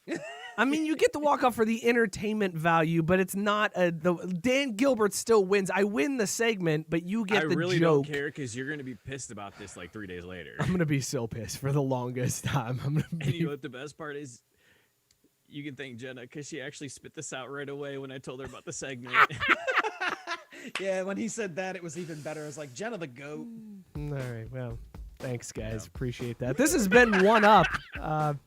I mean, you get the walk off for the entertainment value, but it's not Dan Gilbert still wins. I win the segment, but you get the joke. I really don't care because you're going to be pissed about this like 3 days later. I'm going to be so pissed for the longest time. And you know what the best part is? You can thank Jenna because she actually spit this out right away when I told her about the segment. Yeah, when he said that, it was even better. I was like, Jenna the goat. All right, well, thanks, guys. Yeah. Appreciate that. This has been One Up.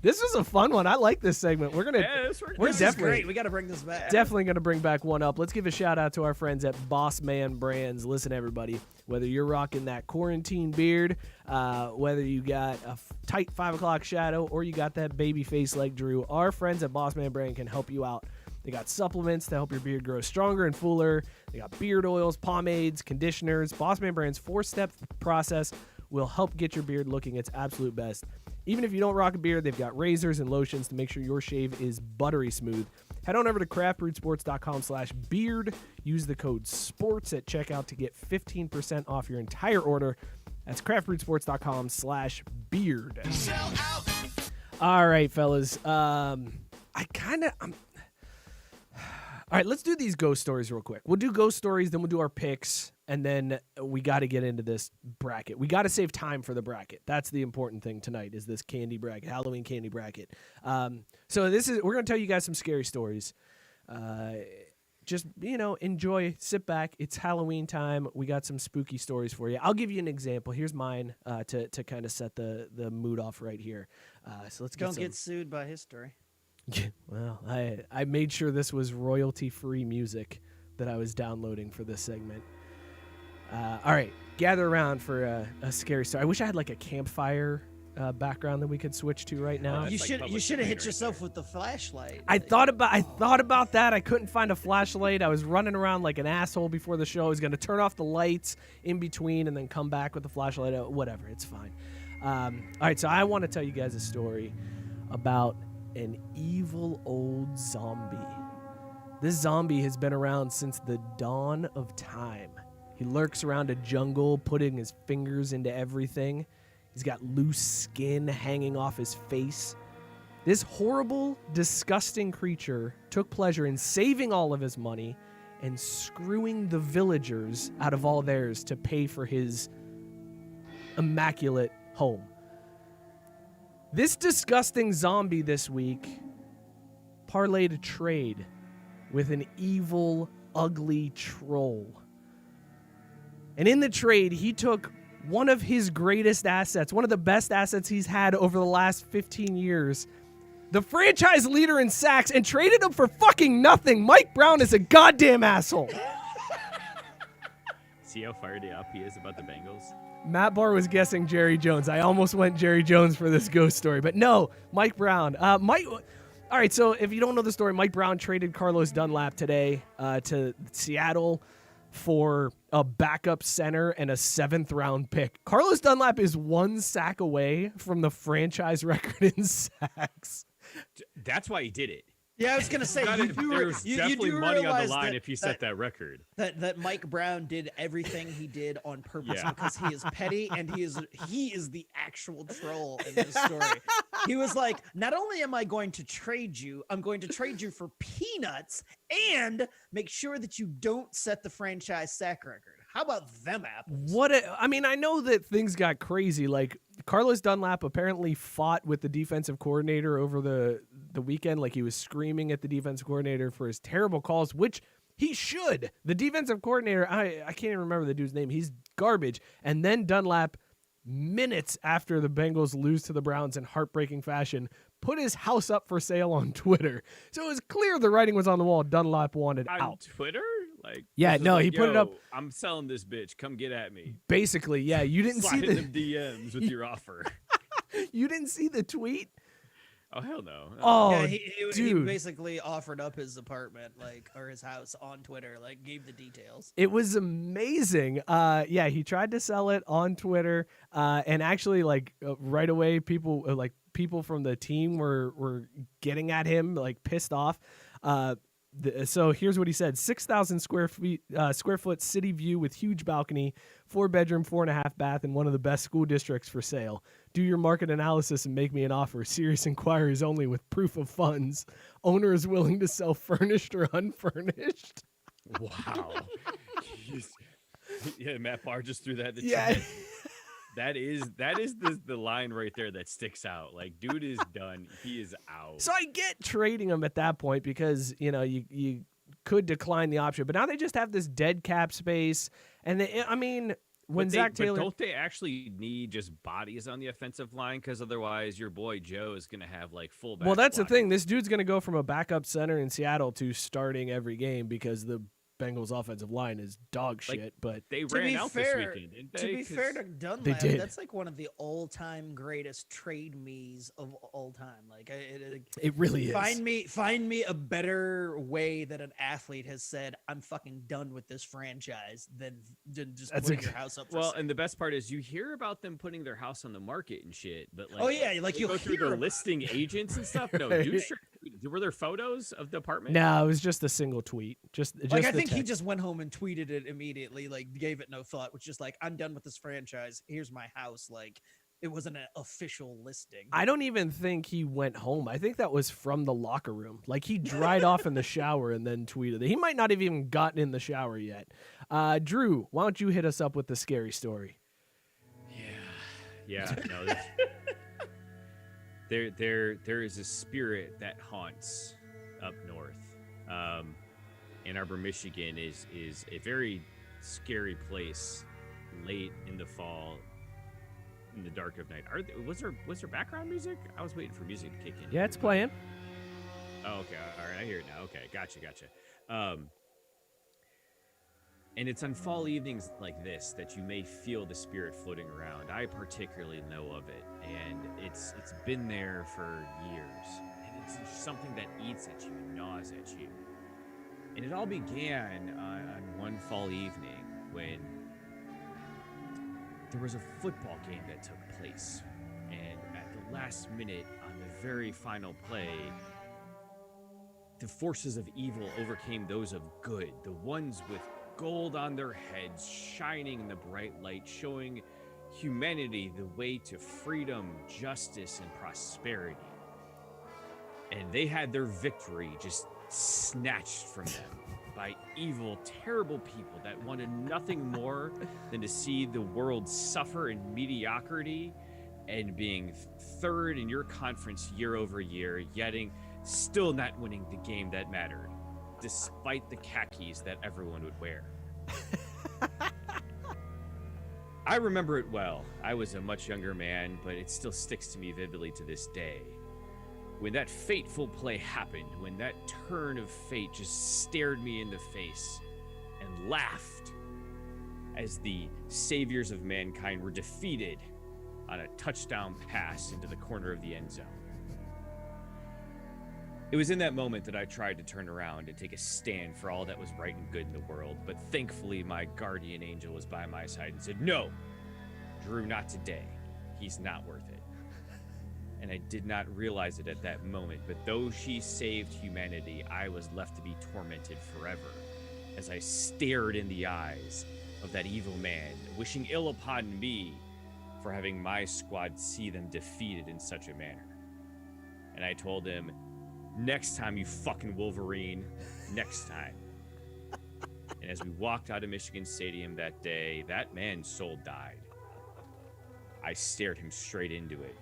This was a fun one. I like this segment. We're definitely great. We got to bring this back. Definitely going to bring back One Up. Let's give a shout out to our friends at Boss Man Brands. Listen, everybody, whether you're rocking that quarantine beard, whether you got a tight 5 o'clock shadow, or you got that baby face like Drew, our friends at Boss Man Brand can help you out. They got supplements to help your beard grow stronger and fuller. They got beard oils, pomades, conditioners. Boss Man Brand's 4-step process will help get your beard looking its absolute best. Even if you don't rock a beard, they've got razors and lotions to make sure your shave is buttery smooth. Head on over to craftbrewsports.com/beard. Use the code SPORTS at checkout to get 15% off your entire order. That's craftbrewsports.com/beard. All right, fellas. All right, let's do these ghost stories real quick. We'll do ghost stories, then we'll do our picks, and then we got to get into this bracket. We got to save time for the bracket. That's the important thing tonight is this candy bracket, Halloween candy bracket. So we're going to tell you guys some scary stories. Just, enjoy, sit back. It's Halloween time. We got some spooky stories for you. I'll give you an example. Here's mine to kind of set the mood off right here. So let's get sued by history. Yeah, well, I made sure this was royalty-free music that I was downloading for this segment. All right, gather around for a scary story. I wish I had like a campfire background that we could switch to right now. You should have hit yourself with the flashlight. I thought about that. I couldn't find a flashlight. I was running around like an asshole before the show. I was going to turn off the lights in between and then come back with the flashlight. Whatever, it's fine. All right, so I want to tell you guys a story about an evil old zombie. This zombie has been around since the dawn of time. He lurks around a jungle, putting his fingers into everything. He's got loose skin hanging off his face. This horrible, disgusting creature took pleasure in saving all of his money and screwing the villagers out of all theirs to pay for his immaculate home. This disgusting zombie this week parlayed a trade with an evil, ugly troll. And in the trade, he took one of his greatest assets, one of the best assets he's had over the last 15 years, the franchise leader in sacks, and traded him for fucking nothing. Mike Brown is a goddamn asshole. See how fired up he is about the Bengals? Matt Barr was guessing Jerry Jones. I almost went Jerry Jones for this ghost story, but no, Mike Brown. All right, so if you don't know the story, Mike Brown traded Carlos Dunlap today to Seattle for a backup center and a 7th-round pick. Carlos Dunlap is 1 sack away from the franchise record in sacks. That's why he did it. Yeah, I was gonna say There's definitely money on the line if he set that record. That Mike Brown did everything he did on purpose because he is petty and he is the actual troll in this story. He was like, not only am I going to trade you, I'm going to trade you for peanuts and make sure that you don't set the franchise sack record. How about them apples? I mean, I know that things got crazy. Like, Carlos Dunlap apparently fought with the defensive coordinator over the weekend. Like, he was screaming at the defensive coordinator for his terrible calls, which he should. The defensive coordinator, I can't even remember the dude's name. He's garbage. And then Dunlap, minutes after the Bengals lose to the Browns in heartbreaking fashion, put his house up for sale on Twitter. So it was clear the writing was on the wall. Dunlap wanted on out. Twitter? Like, yeah, no, he put it up. I'm selling this bitch. Come get at me. Basically, yeah. You didn't see them DMs with your offer. You didn't see the tweet? Oh, hell no. Oh, yeah, dude. He basically offered up his apartment, or his house on Twitter, gave the details. It was amazing. Yeah, he tried to sell it on Twitter, and actually, right away, people from the team were getting at him, pissed off. So here's what he said: 6,000 square foot city view with huge balcony, 4-bedroom, 4.5 bath, and one of the best school districts for sale. Do your market analysis and make me an offer. Serious inquiries only with proof of funds. Owner is willing to sell furnished or unfurnished. Wow. Yeah, Matt Barr just threw that in the yeah. chat. That is the line right there that sticks out. Like, dude is done. He is out. So I get trading him at that point because, you could decline the option. But now they just have this dead cap space. And Zach Taylor... But don't they actually need just bodies on the offensive line? Because otherwise your boy Joe is going to have, full back. Well, that's blocking. the thing. This dude's going to go from a backup center in Seattle to starting every game because the Bengals offensive line is dog shit, but they ran out this weekend, didn't they? To be fair to Dunlap, they did. That's one of the all-time greatest trade me's of all time. It really is. Find me a better way that an athlete has said, "I'm fucking done with this franchise," than just putting your house up. For sale. And the best part is you hear about them putting their house on the market and shit, but you go through the listing agents and stuff. No, dude, were there photos of the apartment? No, it was just a single tweet. I think he just went home and tweeted it immediately, gave it no thought, which just I'm done with this franchise. Here's my house. It wasn't an official listing. I don't even think he went home. I think that was from the locker room. He dried off in the shower and then tweeted it. He might not have even gotten in the shower yet. Drew, why don't you hit us up with the scary story? Yeah. No. There is a spirit that haunts up north. Ann Arbor, Michigan is a very scary place late in the fall, in the dark of night. Was there background music? I was waiting for music to kick in. Yeah, it's playing. Oh, okay. All right, I hear it now. Okay, gotcha. And it's on fall evenings like this that you may feel the spirit floating around. I particularly know of it, and it's been there for years. And it's something that eats at you, gnaws at you. And it all began on one fall evening when there was a football game that took place. And at the last minute, on the very final play, the forces of evil overcame those of good, the ones with gold on their heads, shining in the bright light, showing humanity the way to freedom, justice, and prosperity. and they had their victory just snatched from them by evil, terrible people that wanted nothing more than to see the world suffer in mediocrity and being third in your conference year over year, yet still not winning the game that mattered, despite the khakis that everyone would wear. I remember it well. I was a much younger man, but it still sticks to me vividly to this day. When that fateful play happened, when that turn of fate just stared me in the face and laughed as the saviors of mankind were defeated on a touchdown pass into the corner of the end zone. It was in that moment that I tried to turn around and take a stand for all that was right and good in the world, but thankfully my guardian angel was by my side and said, "No, Drew, not today. He's not worth it." And I did not realize it at that moment, but though she saved humanity, I was left to be tormented forever as I stared in the eyes of that evil man, wishing ill upon me for having my squad see them defeated in such a manner. And I told him, "Next time, you fucking Wolverine, next time." And as we walked out of Michigan Stadium that day, that man's soul died. I stared him straight into it,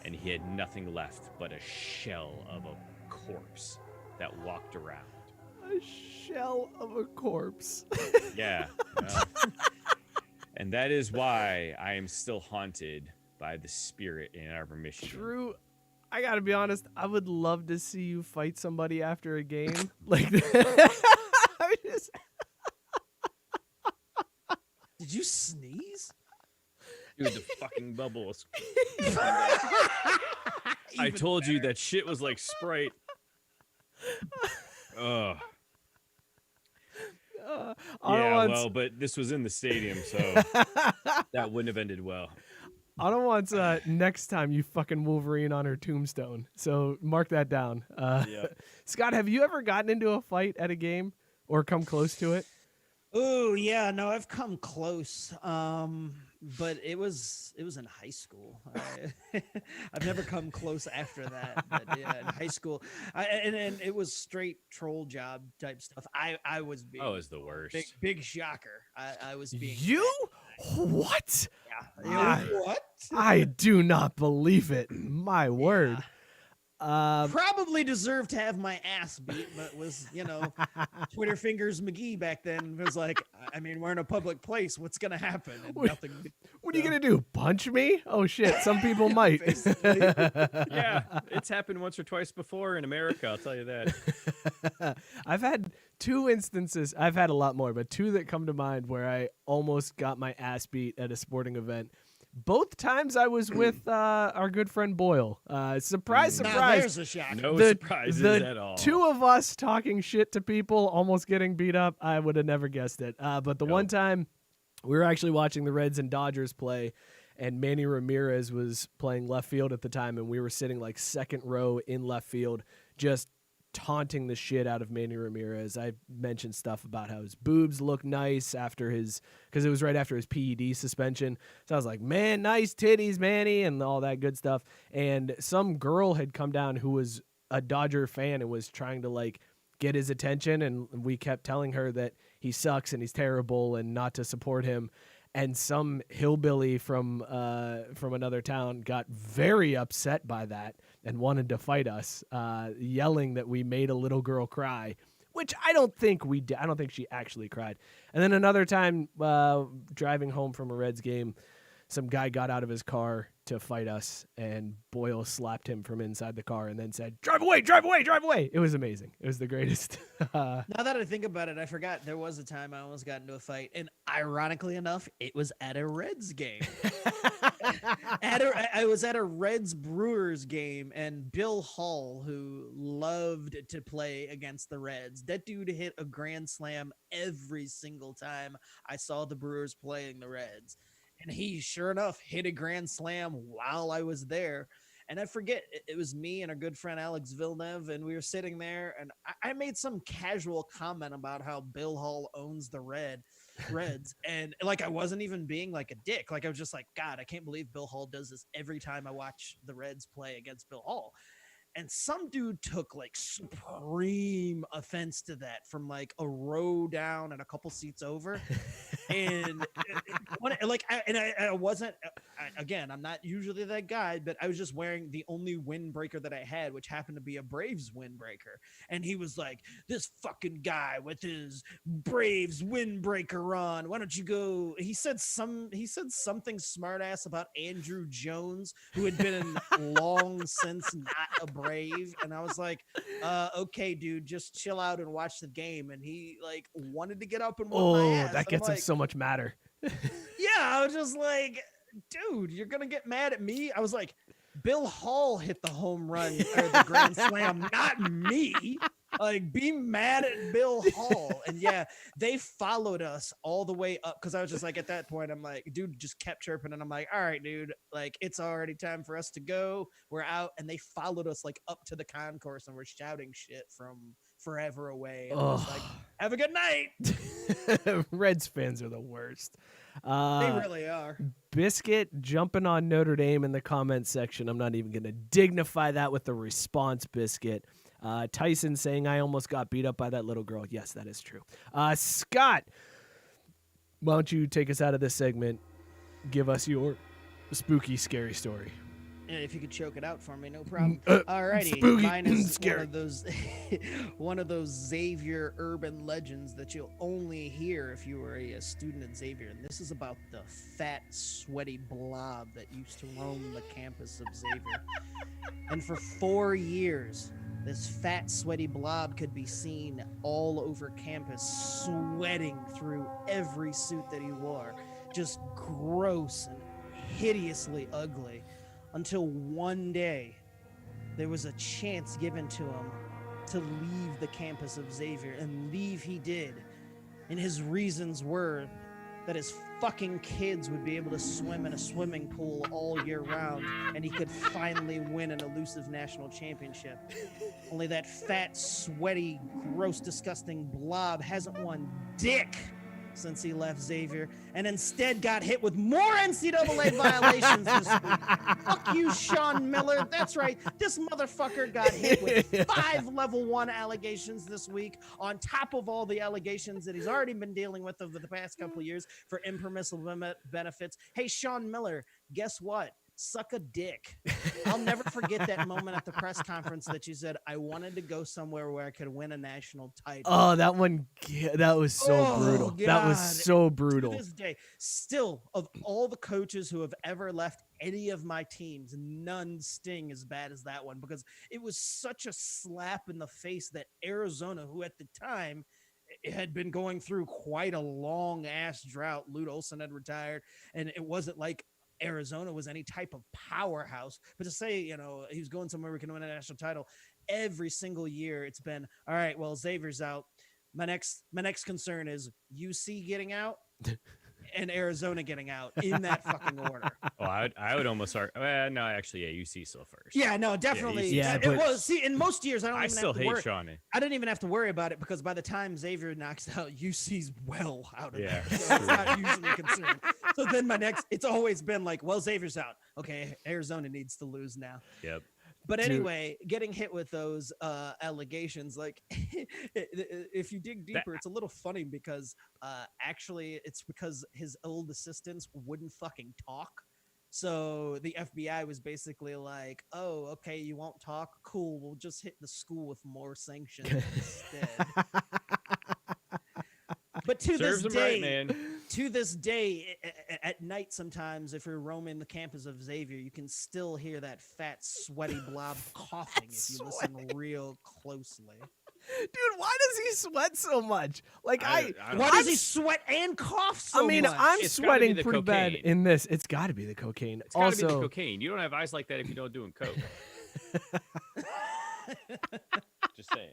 and he had nothing left but a shell of a corpse that walked around. A shell of a corpse. Yeah. Well, and that is why I am still haunted by the spirit in Ann Arbor, Michigan. Drew, I gotta be honest, I would love to see you fight somebody after a game. Like I just... Did you sneeze? Dude, the fucking bubbles. I told you that shit was like Sprite. Ugh. Well, but this was in the stadium, so that wouldn't have ended well. I don't want next time you fucking Wolverine on her tombstone. So mark that down. Yep. Scott, have you ever gotten into a fight at a game or come close to it? Oh yeah, no, I've come close. But it was in high school. I've never come close after that. But yeah, in high school, and it was straight troll job type stuff. I was being Oh, it's the worst. big shocker. I was being What? Yeah. What? I do not believe it. My word. Probably deserved to have my ass beat, but was, Twitter fingers McGee back then. It was like, I mean, we're in a public place. What's going to happen? And nothing. What are you going to do? Punch me? Oh, shit. Some people might. Yeah, it's happened once or twice before in America. I'll tell you that. I've had two instances. I've had a lot more, but two that come to mind where I almost got my ass beat at a sporting event. Both times I was with our good friend Boyle. Surprise. Now there's a shock. No surprises at all. Two of us talking shit to people, almost getting beat up. I would have never guessed it. But the one time we were actually watching the Reds and Dodgers play, and Manny Ramirez was playing left field at the time, and we were sitting like second row in left field, just taunting the shit out of Manny Ramirez. I mentioned stuff about how his boobs look nice because it was right after his PED suspension. So I was like, "Man, nice titties, Manny," and all that good stuff. And some girl had come down who was a Dodger fan and was trying to like get his attention. And we kept telling her that he sucks and he's terrible and not to support him. And some hillbilly from another town got very upset by that and wanted to fight us, yelling that we made a little girl cry, which I don't think we did. I don't think she actually cried. And then another time, driving home from a Reds game, some guy got out of his car to fight us, and Boyle slapped him from inside the car and then said, "Drive away, drive away, drive away." It was amazing. It was the greatest. Now that I think about it, I forgot there was a time I almost got into a fight, and ironically enough, it was at a Reds game. I was at a Reds Brewers game, and Bill Hall, who loved to play against the Reds, that dude hit a grand slam every single time I saw the Brewers playing the Reds. And he, sure enough, hit a grand slam while I was there. And I forget, it was me and our good friend Alex Villeneuve, and we were sitting there, and I made some casual comment about how Bill Hall owns the Reds. And like, I wasn't even being like a dick. Like, I was just like, God, I can't believe Bill Hall does this every time I watch the Reds play against Bill Hall. And some dude took like supreme offense to that from like a row down and a couple seats over. And I wasn't, again, I'm not usually that guy, but I was just wearing the only windbreaker that I had, which happened to be a Braves windbreaker. And he was like, this fucking guy with his Braves windbreaker on, why don't you go? He said something smart ass about Andrew Jones, who had been long since not a Brave. And I was like, okay, dude, just chill out and watch the game. And he like wanted to get up and whoop my ass. That gets him so much madder. Yeah, I was just like, dude, you're gonna get mad at me? I was like, Bill Hall hit the home run or the grand slam, not me. Like, be mad at Bill Hall. And yeah, they followed us all the way up, because I was just like, at that point, I'm like, dude just kept chirping, and I'm like, all right, dude, like, it's already time for us to go. We're out. And they followed us like up to the concourse and were shouting shit from forever away. And I was like, have a good night. Reds fans are the worst. They really are. Biscuit jumping on Notre Dame in the comments section. I'm not even going to dignify that with the response, Biscuit. Tyson saying, I almost got beat up by that little girl. Yes, that is true. Scott, why don't you take us out of this segment? Give us your spooky, scary story. If you could choke it out for me, no problem. Alrighty, spooky, mine is scary. one of those Xavier urban legends that you'll only hear if you were a student at Xavier. And this is about the fat, sweaty blob that used to roam the campus of Xavier. And for 4 years, this fat, sweaty blob could be seen all over campus, sweating through every suit that he wore. Just gross and hideously ugly. Until one day, there was a chance given to him to leave the campus of Xavier, and leave he did. And his reasons were that his fucking kids would be able to swim in a swimming pool all year round, and he could finally win an elusive national championship. Only that fat, sweaty, gross, disgusting blob hasn't won dick since he left Xavier, and instead got hit with more NCAA violations this week. Fuck you, Sean Miller. That's right. This motherfucker got hit with 5 level 1 allegations this week, on top of all the allegations that he's already been dealing with over the past couple of years for impermissible benefits. Hey, Sean Miller, guess what? Suck a dick. I'll never forget that moment at the press conference that you said, I wanted to go somewhere where I could win a national title. Oh, that one, that was so brutal. God. That was so brutal. To this day, still, of all the coaches who have ever left any of my teams, none sting as bad as that one, because it was such a slap in the face that Arizona, who at the time had been going through quite a long ass drought. Lute Olson had retired, and it wasn't like Arizona was any type of powerhouse, but to say, you know, he was going somewhere we can win a national title, every single year it's been, all right, well, Xavier's out. My next concern is UC getting out and Arizona getting out in that fucking order. Oh, I would almost argue. No, actually, yeah, UC still first. Yeah, no, definitely. Yeah, it was. See, in most years, I still hate Shawnee. I didn't even have to worry about it, because by the time Xavier knocks out, UC's well out of Yeah. there. So it's not usually a concern. So then it's always been like, well, Xavier's out. Okay, Arizona needs to lose now. Yep. But anyway, getting hit with those allegations, like, if you dig deeper, it's a little funny, because actually it's because his old assistants wouldn't fucking talk. So the FBI was basically like, oh, okay, you won't talk? Cool, we'll just hit the school with more sanctions instead. But to Serves this him right, day, man. to this day, at night sometimes, if you're roaming the campus of Xavier, you can still hear that fat, sweaty blob coughing if you listen real closely. Dude, why does he sweat so much? Like, I don't Why know. does he sweat and cough so I mean, much? I'm It's gotta be sweating the pretty bad cocaine. in this. It's got to be the cocaine. It's gotta Also, be the cocaine. You don't have eyes like that if you don't do coke. Just saying.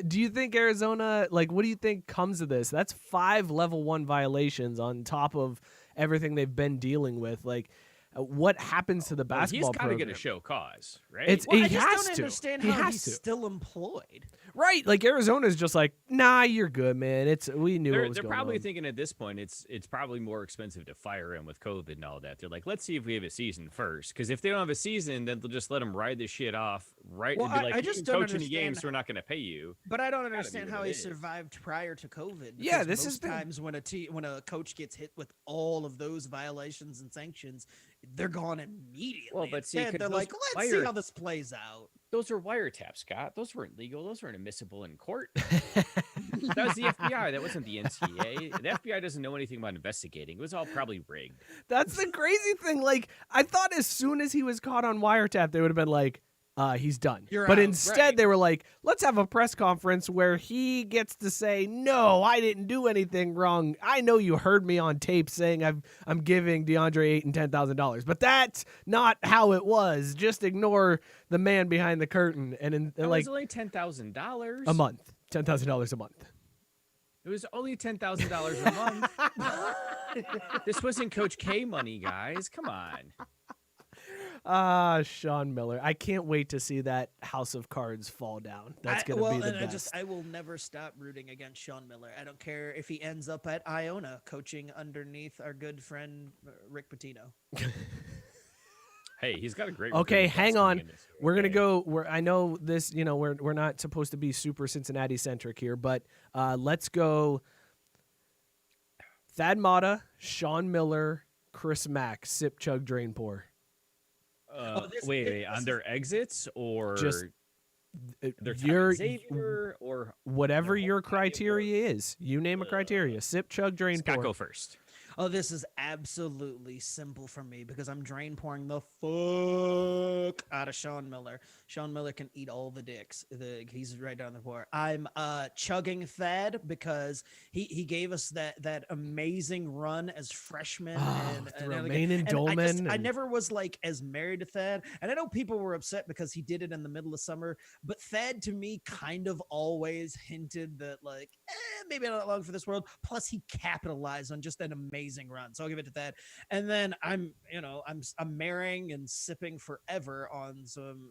do you think Arizona, like, what do you think comes of this? That's 5 level 1 violations on top of everything they've been dealing with. Like, what happens to the basketball He's got to program? get a show cause, right? It's- Well, he I just has don't to. understand He how has he's to. still employed. Right, like Arizona's just like, nah, you're good, man. We knew what was They're going probably on. thinking at this point it's probably more expensive to fire him with COVID and all that. They're like, let's see if we have a season first, because if they don't have a season, then they'll just let him ride this shit off, right? Well, and be like, I you just can don't coach any games, understand- so we're not going to pay you. But I don't Gotta be understand what how it he is. survived prior to COVID. Yeah, because this most has been- times when a coach gets hit with all of those violations and sanctions, they're gone immediately. Well, but see, Instead, 'cause they're those like, let's see fire- how this plays out. Those were wiretaps, Scott. Those weren't legal. Those weren't admissible in court. That was the FBI. That wasn't the NCAA. The FBI doesn't know anything about investigating. It was all probably rigged. That's the crazy thing. Like, I thought as soon as he was caught on wiretap, they would have been like, he's done. You're But out, instead, right. they were like, let's have a press conference where he gets to say, no, I didn't do anything wrong. I know you heard me on tape saying I'm giving DeAndre $8,000 and $10,000, but that's not how it was. Just ignore the man behind the curtain. And It like was only $10,000 a month, $10,000 a month. It was only $10,000 a month. This wasn't Coach K money, guys. Come on. Sean Miller. I can't wait to see that house of cards fall down. That's going to be the best. I will never stop rooting against Sean Miller. I don't care if he ends up at Iona coaching underneath our good friend Rick Pitino. Hey, he's got a great. Okay, recruiting hang class on. coming in this year, We're gonna okay? go. I know this. We're not supposed to be super Cincinnati centric here, but let's go. Thad Matta, Sean Miller, Chris Mack, sip, chug, drain, pour. Wait, on their exits or Just their your Xavier or whatever their your whole body of criteria is. You name a criteria. Sip, chug, drain, Scott, pour. go first. Oh, this is absolutely simple for me because I'm drain pouring the fuck out of Sean Miller. Sean Miller can eat all the dicks. He's right down the floor. I'm chugging Thad because he gave us that amazing run as freshmen. The Romaine and Dolman. I never was like as married to Thad. And I know people were upset because he did it in the middle of summer, but Thad to me kind of always hinted that like, maybe not long for this world. Plus he capitalized on just an amazing run. So I'll give it to Thad. And then I'm marrying and sipping forever on some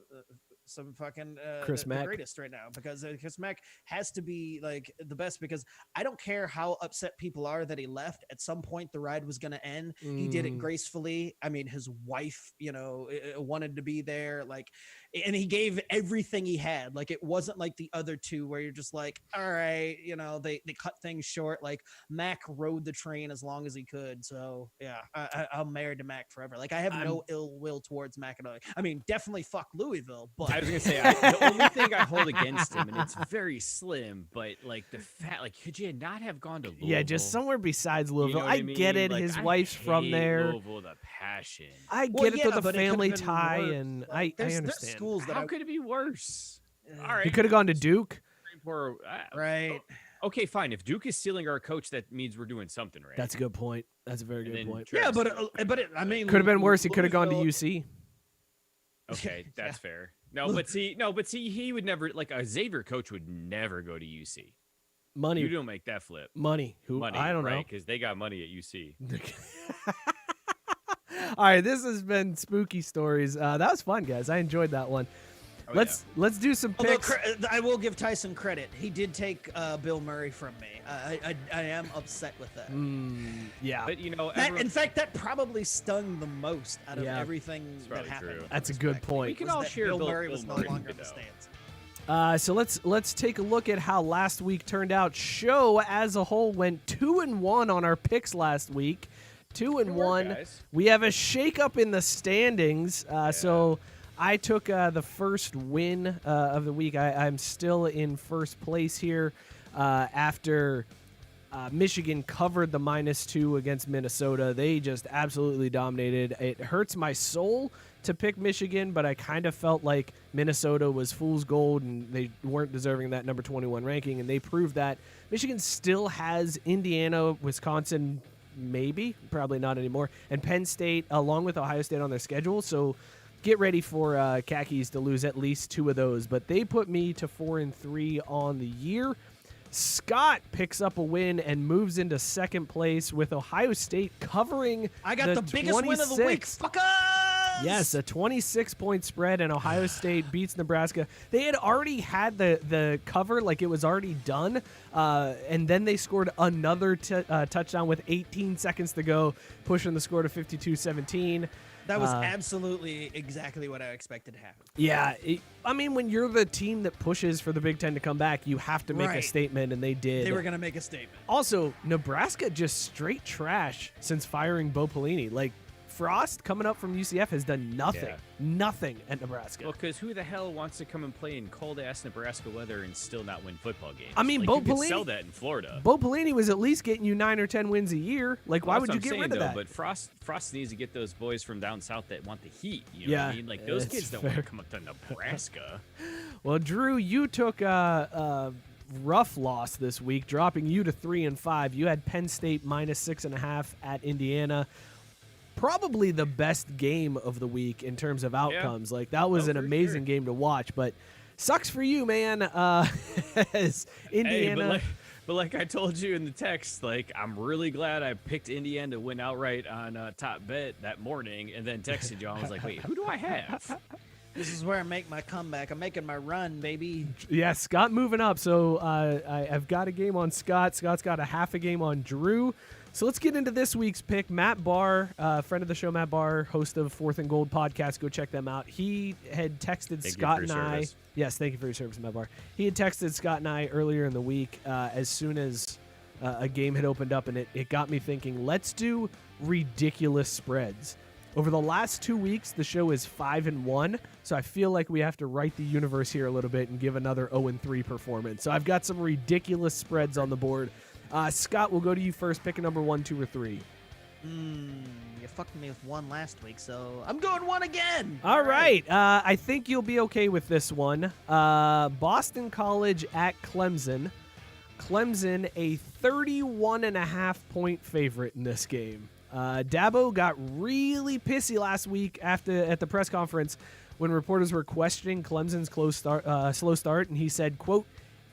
fucking Chris the Mack. greatest right now because Chris Mack has to be like the best because I don't care how upset people are that he left. At some point, the ride was going to end. He did it gracefully. I mean, his wife, wanted to be there, like, and he gave everything he had. Like, it wasn't like the other two where you're just like, all right, they cut things short. Like Mac rode the train as long as he could. So yeah, I'm married to Mac forever. Like I have no ill will towards Mac at all. I mean, definitely fuck Louisville, but I was gonna say the only thing I hold against him, and it's very slim, but like the fact, like, could you not have gone to Louisville? Yeah, just somewhere besides Louisville. You know what I get mean? it. Like, His I wife's from hate there. Louisville, the passion. I Well, get it yeah, with the but it could've family been tie, worse. and Like, I there's understand. schools that How could it be worse? All He right, could have gone to Duke. right. Okay, fine. If Duke is stealing our coach, that means we're doing something right. That's a good point. That's a very And good then point. Yeah, Travis- but I mean, Could have been worse. He could have gone to Louisville- UC. okay, that's fair. No, but see, he would never, like, a Xavier coach would never go to UC. Money. You don't make that flip. Money. Who? Money, I don't right? Because they got money at UC. know. All right, this has been Spooky Stories. That was fun, guys. I enjoyed that one. Oh, let's do some Although picks. I will give Tyson credit. He did take Bill Murray from me. I am upset with that. Yeah, But In fact, that probably stung the most out of Yeah. everything It's that probably happened. true. That's a good point. We can was all that share Bill Bill Murray was no Murray longer in though. the stands. So let's take a look at how last week turned out. Show as a whole went 2-1 on our picks last week. 2-1. guys. We have a shakeup in the standings. So I took the first win of the week. I'm still in first place here after Michigan covered the -2 against Minnesota. They just absolutely dominated. It hurts my soul to pick Michigan, but I kind of felt like Minnesota was fool's gold and they weren't deserving that number 21 ranking, and they proved that. Michigan still has Indiana, Wisconsin, maybe, probably not anymore, and Penn State along with Ohio State on their schedule. So get ready for Khakis to lose at least 2 of those. But they put me to 4-3 on the year. Scott picks up a win and moves into second place with Ohio State covering I got the biggest win of the week. 26. Fuck up! Yes, a 26-point spread, and Ohio State beats Nebraska. They had already had the cover, like it was already done, and then they scored another touchdown with 18 seconds to go, pushing the score to 52-17. That was absolutely exactly what I expected to happen. Yeah, I mean, when you're the team that pushes for the Big Ten to come back, you have to make a Right. statement, and they did. They were going to make a statement. Also, Nebraska just straight trash since firing Bo Pelini. Like, Frost coming up from UCF has done nothing. Yeah. Nothing at Nebraska. Well, because who the hell wants to come and play in cold-ass Nebraska weather and still not win football games? I mean, like, Bo you could Pelini- sell that in Florida. Bo Pelini was at least getting you 9 or 10 wins a year. Like, why That's would what you I'm get saying, rid of though, that? But Frost needs to get those boys from down south that want the heat. You know what I mean? Like, those that's kids don't want to fair. come up to Nebraska. Well, Drew, you took a rough loss this week, dropping you to 3-5. You had Penn State -6.5 at Indiana. Probably the best game of the week in terms of outcomes. Like, that was an for amazing sure. game to watch, but sucks for you, man. As Indiana. Hey, but like I told you in the text, like, I'm really glad I picked Indiana to win outright on top bet that morning, and then texted you. I was like, wait, who do I have? This is where I make my comeback. I'm making my run, baby. Yeah, Scott moving up. So I've got a game on Scott. Scott's got a half a game on Drew. So let's get into this week's pick. Matt Barr, friend of the show, Matt Barr, host of Fourth and Gold podcast. Go check them out. He had texted Thank you Scott for and your I. service. Yes, thank you for your service, Matt Barr. He had texted Scott and I earlier in the week as soon as a game had opened up, and it got me thinking, let's do ridiculous spreads. Over the last 2 weeks, the show is 5-1, so I feel like we have to right the universe here a little bit and give another 0-3 performance. So I've got some ridiculous spreads on the board. Scott, we'll go to you first. Pick a number 1, 2, or 3. You fucked me with one last week, so I'm going one again. All right. I think you'll be okay with this one. Boston College at Clemson. Clemson, a 31.5-point favorite in this game. Dabo got really pissy last week at the press conference when reporters were questioning Clemson's slow start, and he said, quote,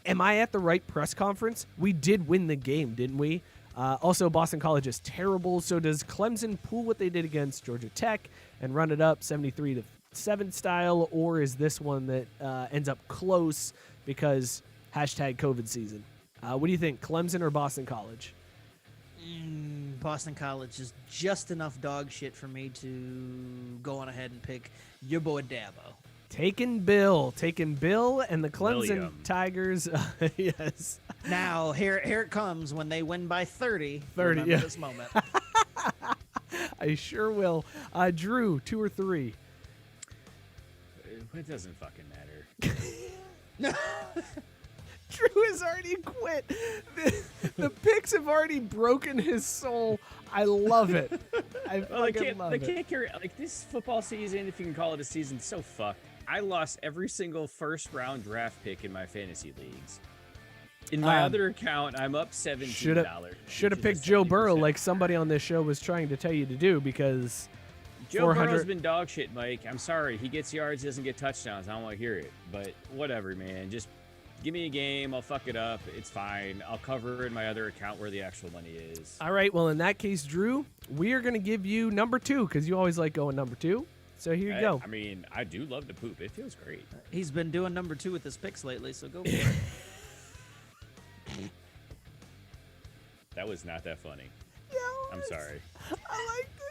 "Am I at the right press conference? We did win the game, didn't we?" Also, Boston College is terrible, so does Clemson pull what they did against Georgia Tech and run it up 73-7 style, or is this one that ends up close because #COVID season? What do you think, Clemson or Boston College? Boston College is just enough dog shit for me to go on ahead and pick your boy Dabo. Taking Bill and the Clemson William. Tigers. Yes. Now, here it comes when they win by 30. 30, Remember yeah. this moment. I sure will. Drew, 2 or 3? It doesn't fucking matter. Drew has already quit. The picks have already broken his soul. I love it. I Well, they fucking love it. can't carry like this football season, if you can call it a season. It's so fucked. I lost every single first round draft pick in my fantasy leagues. In my other account, I'm up $17. Should have picked Joe Burrow like somebody on this show was trying to tell you to do, because Joe 400 Burrow's been dog shit, Mike. I'm sorry. He gets yards, doesn't get touchdowns. I don't want to hear it. But whatever, man. Just give me a game. I'll fuck it up. It's fine. I'll cover in my other account where the actual money is. All right, well, in that case, Drew, we are going to give you number 2 because you always like going number 2. So here you go. I mean, I do love to poop. It feels great. He's been doing number 2 with his picks lately, so go for it. That was not that funny. Yeah, I'm sorry. I liked it.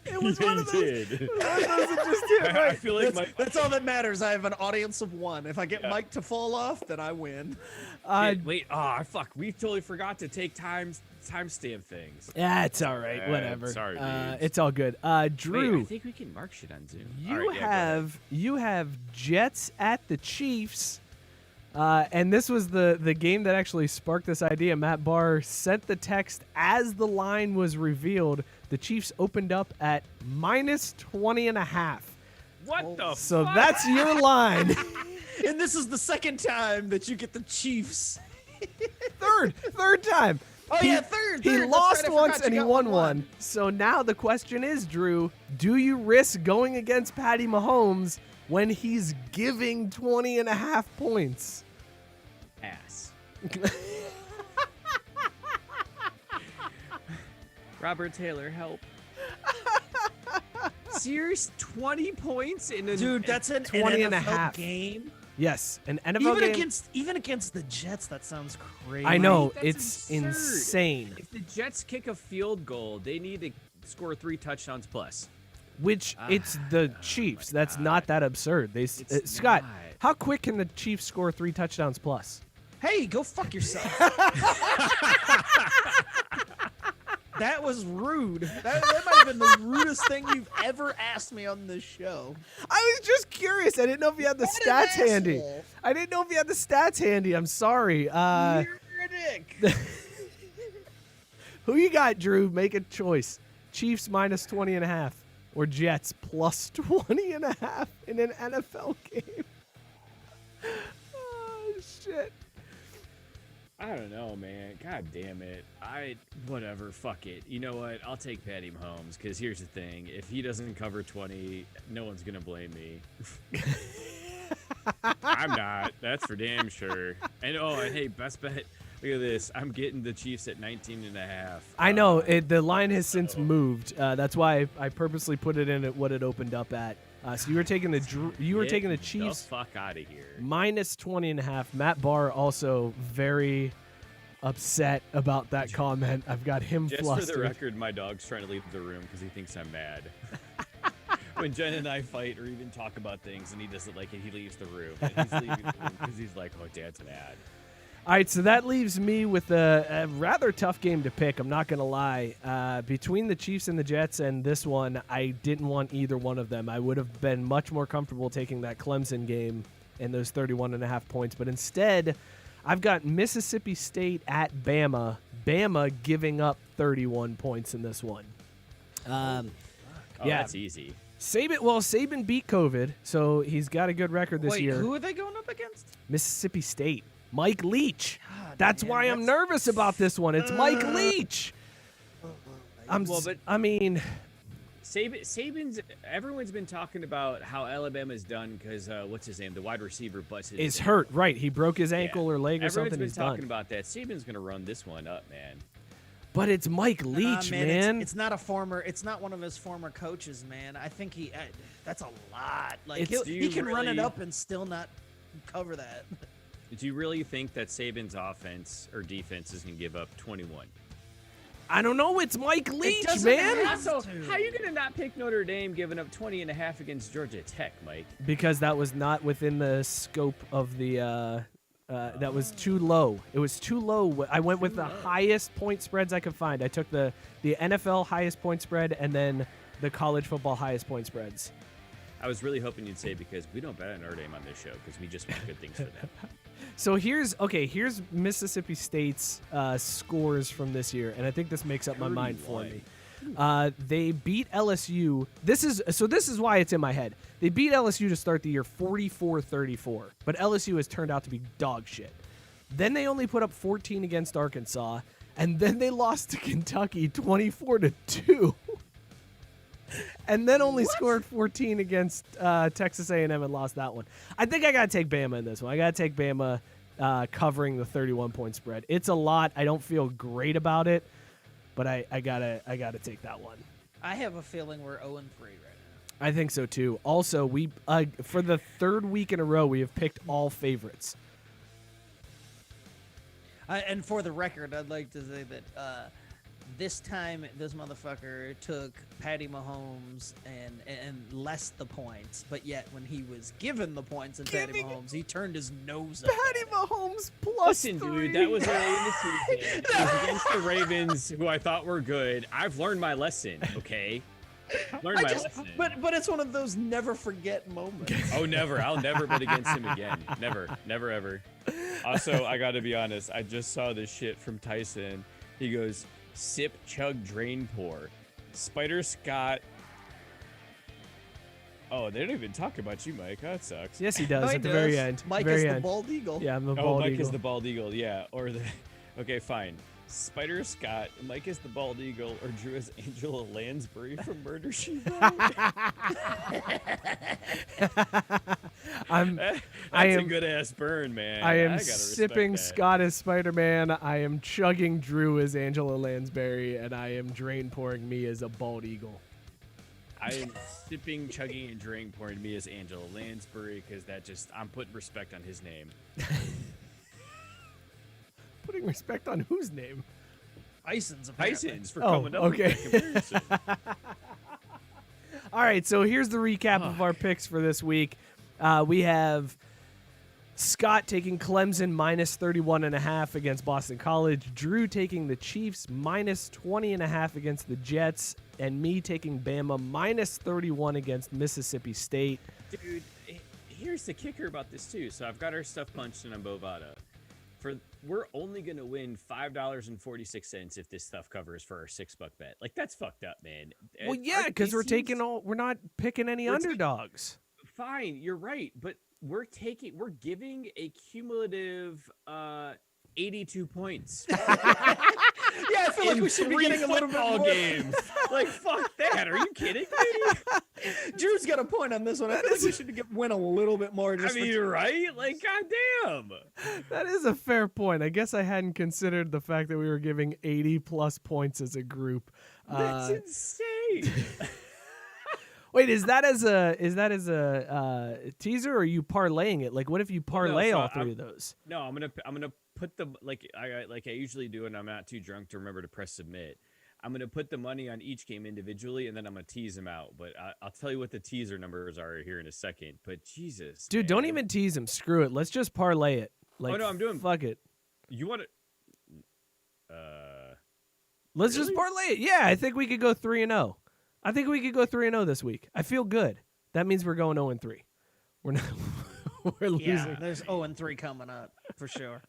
It was one of those. did. One of those that just hit I right. feel like Mike. That's all that matters. I have an audience of 1. If I get Mike to fall off, then I win. Wait, fuck. We totally forgot to take timestamp things. Yeah, it's all right. Yeah, Whatever. sorry, dudes. It's all good. Drew, Wait, I think we can mark shit on Zoom. you All right, yeah, go ahead. you have Jets at the Chiefs. And this was the game that actually sparked this idea. Matt Barr sent the text as the line was revealed. The Chiefs opened up at -20.5. What the So fuck? that's your line. And this is the second time that you get the Chiefs. Third time. Oh, yeah, third. He That's lost right, I once forgot and you he got won 1-1. one. So now the question is, Drew, do you risk going against Patty Mahomes when he's giving 20.5 points? Ass. Robert Taylor, help. serious? 20 points in a Dude, that's an 20 and a NFL half. game. Yes, an NFL game. Even against the Jets, that sounds crazy. I know, That's it's absurd. insane. If the Jets kick a field goal, they need to score 3 touchdowns plus. Which it's the Chiefs. That's not that absurd. Scott, not. how quick can the Chiefs score 3 touchdowns plus? Hey, go fuck yourself. That was rude. That might have been the rudest thing you've ever asked me on this show. I was just curious. I didn't know if you had the What an stats handy. asshole. I didn't know if you had the stats handy. I'm sorry. You're a dick. Who you got, Drew? Make a choice. Chiefs minus 20.5 or Jets plus 20.5 in an NFL game. Oh, shit. I don't know, man. God damn it. Whatever. Fuck it. You know what? I'll take Patty Mahomes because here's the thing. If he doesn't cover 20, no one's going to blame me. I'm not. That's for damn sure. And hey, best bet. Look at this. I'm getting the Chiefs at 19.5. I know. The line has since moved. That's why I purposely put it in at what it opened up at. So you were taking the Chiefs The fuck out of here. minus 20.5. Matt Barr also very upset about that comment. I've got him Just flustered. for the record, my dog's trying to leave the room because he thinks I'm mad. When Jen and I fight or even talk about things and he doesn't like it, he leaves the room. And he's leaving the room because he's like, oh, Dad's mad. All right, so that leaves me with a rather tough game to pick. I'm not going to lie. Between the Chiefs and the Jets and this one, I didn't want either one of them. I would have been much more comfortable taking that Clemson game and those 31.5 points. But instead, I've got Mississippi State at Bama. Bama giving up 31 points in this one. Oh, Yeah. that's easy. Saban beat COVID, so he's got a good record this Wait, year. who are they going up against? Mississippi State. Mike Leach. God, That's man, why I'm nervous about this one. It's Mike Leach. Saban's. Everyone's been talking about how Alabama's done because what's his name, the wide receiver, busted. Is hurt, right? He broke his ankle or leg or Everyone's something. been He's talking done. about that. Saban's gonna run this one up, man. But it's Mike Leach, man. It's not one of his former coaches, man. I think that's a lot. Like It's- he can run it really- up and still not cover that. Do you really think that Saban's offense or defense is gonna give up 21? I don't know. It's Mike Leach, doesn't man. have Also, to. how are you gonna not pick Notre Dame giving up 20.5 against Georgia Tech, Mike? Because that was not within the scope of the. That was too low. It was too low. I went with the highest point spreads I could find. I took the NFL highest point spread and then the college football highest point spreads. I was really hoping you'd say because we don't bet on Notre Dame on this show because we just want good things for them. So here's Mississippi State's scores from this year, and I think this makes up my mind for me. They beat LSU. This is why it's in my head. They beat LSU to start the year 44-34, but LSU has turned out to be dog shit. Then they only put up 14 against Arkansas, and then they lost to Kentucky 24-2. And then only scored 14 against Texas A&M and lost that one. I think I got to take Bama in this one. I got to take Bama covering the 31-point spread. It's a lot. I don't feel great about it, but I gotta take that one. I have a feeling we're 0-3 right now. I think so too. Also, we for the third week in a row, we have picked all favorites. And for the record, I'd like to say that this time this motherfucker took Patty Mahomes and less the points, but yet when he was given the points in Patty Mahomes, he turned his nose up. Patty Mahomes plus Listen, 3. dude, that was early in the season. It was against the Ravens, who I thought were good. I've learned my lesson, okay? Learned my lesson. But it's one of those never forget moments. Oh, never. I'll never bet against him again. Never. Never, ever. Also, I got to be honest. I just saw this shit from Tyson. He goes, sip, chug, drain, pour. Spider Scott. Oh, they don't even talk about you, Mike. That sucks. Yes, he does No, he at the does. very end. Mike very is the end. bald eagle. Yeah, I'm the Oh, bald Mike eagle. is the bald eagle. Yeah, or the. Okay, fine. Spider Scott, Mike is the bald eagle, or Drew is Angela Lansbury from Murder She Wrote. That's a good ass burn, man. I am gotta respect sipping that. Scott as Spider-Man. I am chugging Drew as Angela Lansbury, and I am drain pouring me as a bald eagle. I am sipping, chugging, and drink pouring to me as Angela Lansbury because I'm putting respect on his name. Putting respect on whose name? Tyson's apparently. Tyson's for coming up with that comparison. All right, so here's the recap of our picks for this week. We have Scott taking Clemson minus 31.5 against Boston College, Drew taking the Chiefs minus 20.5 against the Jets, and me taking Bama minus 31 against Mississippi State. Dude, here's the kicker about this too. So I've got our stuff punched in on Bovada. We're only gonna win $5.46 if this stuff covers for our $6 bet. Like that's fucked up, man. Well, yeah, because we're not picking any underdogs. Fine, you're right, but we're giving a cumulative 82 points. Yeah, I feel like we should be getting a little bit more games. Like fuck that. Are you kidding me? Drew's got a point on this one. I think we should win a little bit more. I mean, right? Like, goddamn. That is a fair point. I guess I hadn't considered the fact that we were giving 80 plus points as a group. That's insane. Wait, is that as a teaser, or are you parlaying it? Like, what if you parlay all three of those? No, I'm gonna put the like I usually do, and I'm not too drunk to remember to press submit. I'm gonna put the money on each game individually, and then I'm gonna tease them out. But I'll tell you what the teaser numbers are here in a second. But Jesus, dude, man. don't even tease them. Screw it. Let's just parlay it. Like, oh no, I'm doing. Fuck it. You want to? Let's really? just parlay it. Yeah, I think we could go 3-0. I think we could go 3-0 this week. I feel good. That means we're going 0-3. We're not. We're losing. Yeah, there's 0-3 coming up for sure.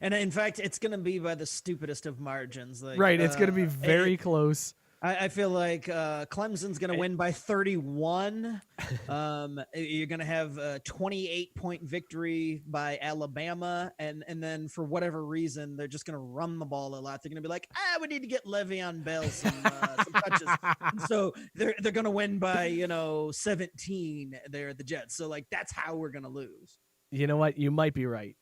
And in fact, it's going to be by the stupidest of margins. Like, right, it's going to be very close. I feel like Clemson's going to win by 31. You're going to have a 28-point victory by Alabama, and then for whatever reason, they're just going to run the ball a lot. They're going to be like, we need to get Le'Veon Bell some touches. And so they're going to win by 17. They're the Jets. So like that's how we're going to lose. You know what? You might be right.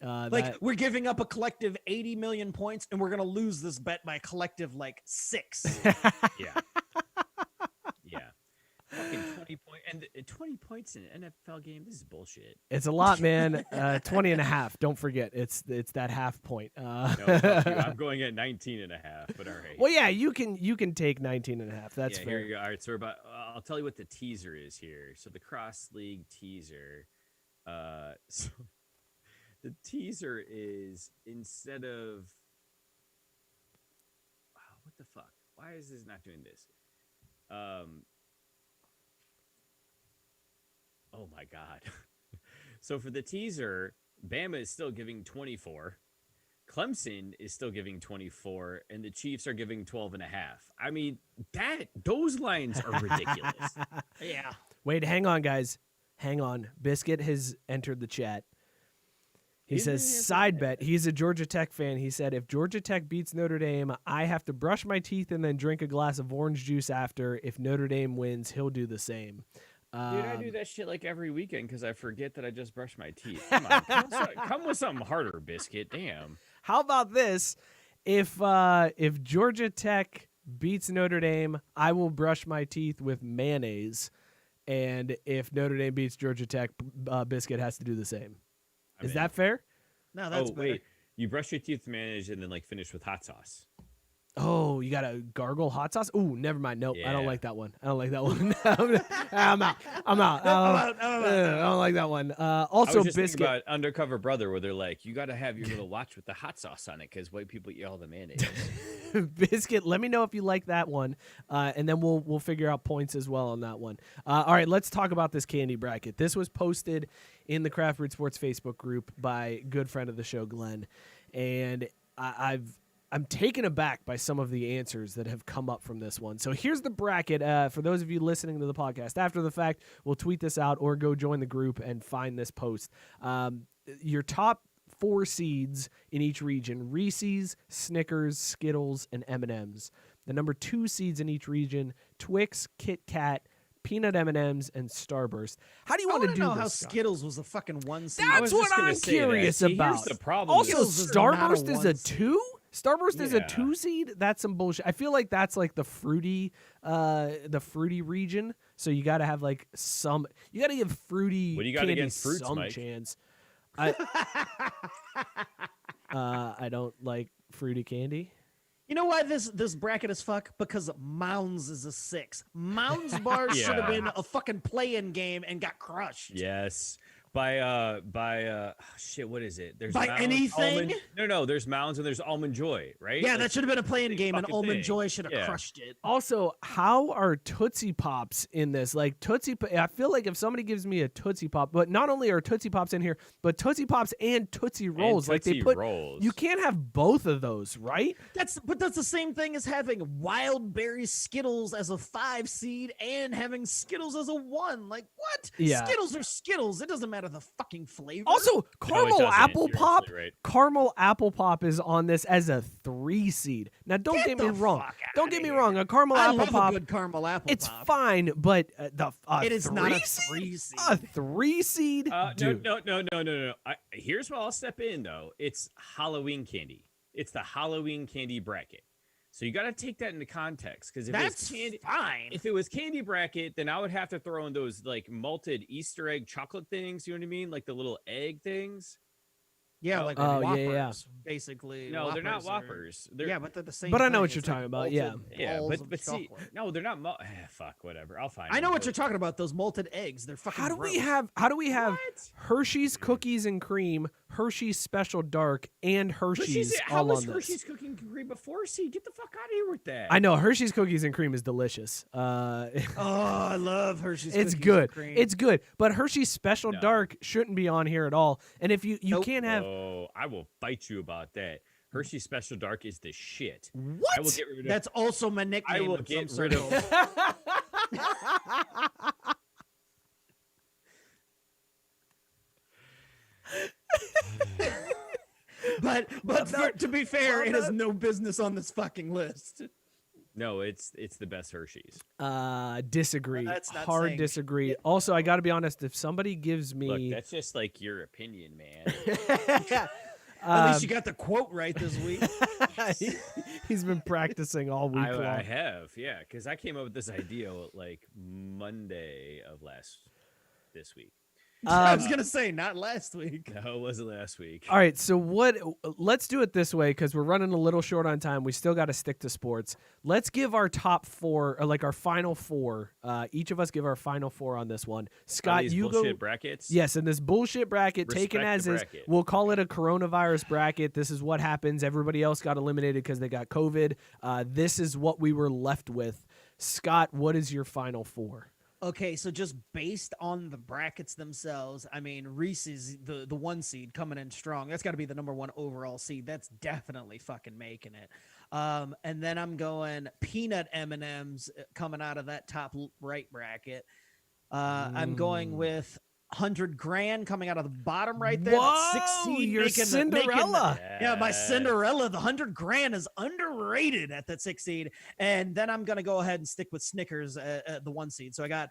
We're giving up a collective 80 million points, and we're going to lose this bet by a collective, 6. Yeah. Yeah. Fucking 20 points in an NFL game. This is bullshit. It's a lot, man. 20.5. Don't forget. It's that half point. No, fuck you. I'm going at 19.5, but all right. Well, yeah, you can take 19.5. That's fair. Here you go. All right, so I'll tell you what the teaser is here. So the cross league teaser. So the teaser is instead of what the fuck? Why is this not doing this? Oh my god. So for the teaser, Bama is still giving 24. Clemson is still giving 24, and the Chiefs are giving 12.5. I mean, those lines are ridiculous. Yeah. Wait, hang on, guys. Hang on. Biscuit has entered the chat. He says, side bet. He's a Georgia Tech fan. He said, if Georgia Tech beats Notre Dame, I have to brush my teeth and then drink a glass of orange juice after. If Notre Dame wins, he'll do the same. Dude, I do that shit like every weekend because I forget that I just brushed my teeth. Come on. Come with something harder, Biscuit. Damn. How about this? If Georgia Tech beats Notre Dame, I will brush my teeth with mayonnaise. And if Notre Dame beats Georgia Tech, Biscuit has to do the same. Is that fair? No, that's better. Wait. You brush your teeth with mayonnaise and then finish with hot sauce. Oh, you got to gargle hot sauce? Ooh, never mind. Nope, Yeah. I don't like that one. I'm out. I don't like that one. Also, I was just Biscuit. thinking about Undercover Brother, where they're like, you got to have your little watch with the hot sauce on it because white people eat all the mayonnaise. Biscuit, let me know if you like that one, and then we'll figure out points as well on that one. All right, let's talk about this candy bracket. This was posted in the Craft Brewed Sports Facebook group by good friend of the show, Glenn, and I'm taken aback by some of the answers that have come up from this one. So here's the bracket. For those of you listening to the podcast after the fact, we'll tweet this out or go join the group and find this post. Your top 4 seeds in each region: Reese's, Snickers, Skittles, and M&M's. The number 2 seeds in each region: Twix, Kit Kat, Peanut M&Ms, and Starburst. How do you want to do know this? how Scott? Skittles was the fucking 1 seed. That's what I'm curious about. Here's the problem. Also, Skittles is not a Starburst is a 2? Starburst is a Yeah. 2 seed. That's some bullshit. I feel like that's like the fruity region. So you got to have like some. You got to give fruity. What do you got candy against fruits, some Mike? chance. I don't like fruity candy. You know why this bracket is fuck? Because Mounds is a 6. Mounds bar should have Yeah. been a fucking play-in game and got crushed. Yes. By shit, what is it? There's By Mounds, anything? No, there's Mounds and there's Almond Joy, right? Yeah, Like, that should have been a play-in big game, and fucking Almond thing. Joy should have Yeah. crushed it. Also, how are Tootsie Pops in this? Like I feel like if somebody gives me a Tootsie Pop, but not only are Tootsie Pops in here, but Tootsie Pops and Tootsie Rolls. Like they Tootsie put, Rolls. you can't have both of those, right? That's the same thing as having Wild Berry Skittles as a 5 seed and having Skittles as a 1. Like what? Yeah. Skittles are Skittles. It doesn't matter the fucking flavor. Also, No, it caramel doesn't. apple You're pop. absolutely right. Caramel apple pop is on this as a 3 seed. Now, don't Get get me the wrong. fuck Don't outta get me here. wrong. A caramel I apple love pop, a good caramel apple it's pop. fine, but It is not a 3 3 seed. A 3 seed, dude. No. Here's where I'll step in though. It's Halloween candy. It's the Halloween candy bracket. So you got to take that into context because That's fine. if it was candy bracket, then I would have to throw in those like malted Easter egg chocolate things. You know what I mean? Like the little egg things. Yeah, like Oh, Whoppers, yeah. basically. No, they're not Whoppers are- Whoppers. They're, Yeah, but they're the same. But I know thing. what you're It's like talking about, yeah. malted yeah, balls of but see, chocolate. no, they're not. Fuck, whatever. I'll find. I know them, what but- you're talking about. Those malted eggs. They're fucking. How do we gross. have What? Hershey's cookies and cream, Hershey's Special Dark, and Hershey's How all was on Hershey's this? cooking cream before? See, get the fuck out of here with that. I know Hershey's cookies and cream is delicious. Oh, I love Hershey's. It's cookies and good. cream. It's good. But Hershey's Special No. Dark shouldn't be on here at all. And if you Nope. can't have Oh, I will fight you about that. Hershey's Special Dark is the shit. I will what? get rid of. That's also my I nickname. will in get some rid of. circles. But to be fair, it has no business on this fucking list. No, it's the best Hershey's. Disagree. That's not Hard saying disagree. Also, I got to be honest. If somebody gives Look, me, that's just like your opinion, man. At least you got the quote right this week. he's been practicing all week long. I have, yeah, because I came up with this idea like Monday of this week. I was gonna say not last week. No, it wasn't last week. All right, so let's do it this way because we're running a little short on time. We still got to stick to sports. Let's give our top 4, or like our final 4. Each of us give our final 4 on this one. Are Scott, these you bullshit go. brackets. Yes, in this bullshit bracket, taken Respect as the is, bracket. we'll call it a coronavirus bracket. This is what happens. Everybody else got eliminated because they got COVID. This is what we were left with. Scott, what is your final 4? Okay, so just based on the brackets themselves, I mean Reese's the 1 seed coming in strong. That's got to be the number 1 overall seed. That's definitely fucking making it. And then I'm going peanut M&Ms coming out of that top right bracket. I'm going with 100 grand coming out of the bottom right there. That 6 Whoa, seed you're making Cinderella. yeah, my Yes. Cinderella, the 100 grand is underrated at that 6 seed. And then I'm going to go ahead and stick with Snickers at the 1 seed. So I got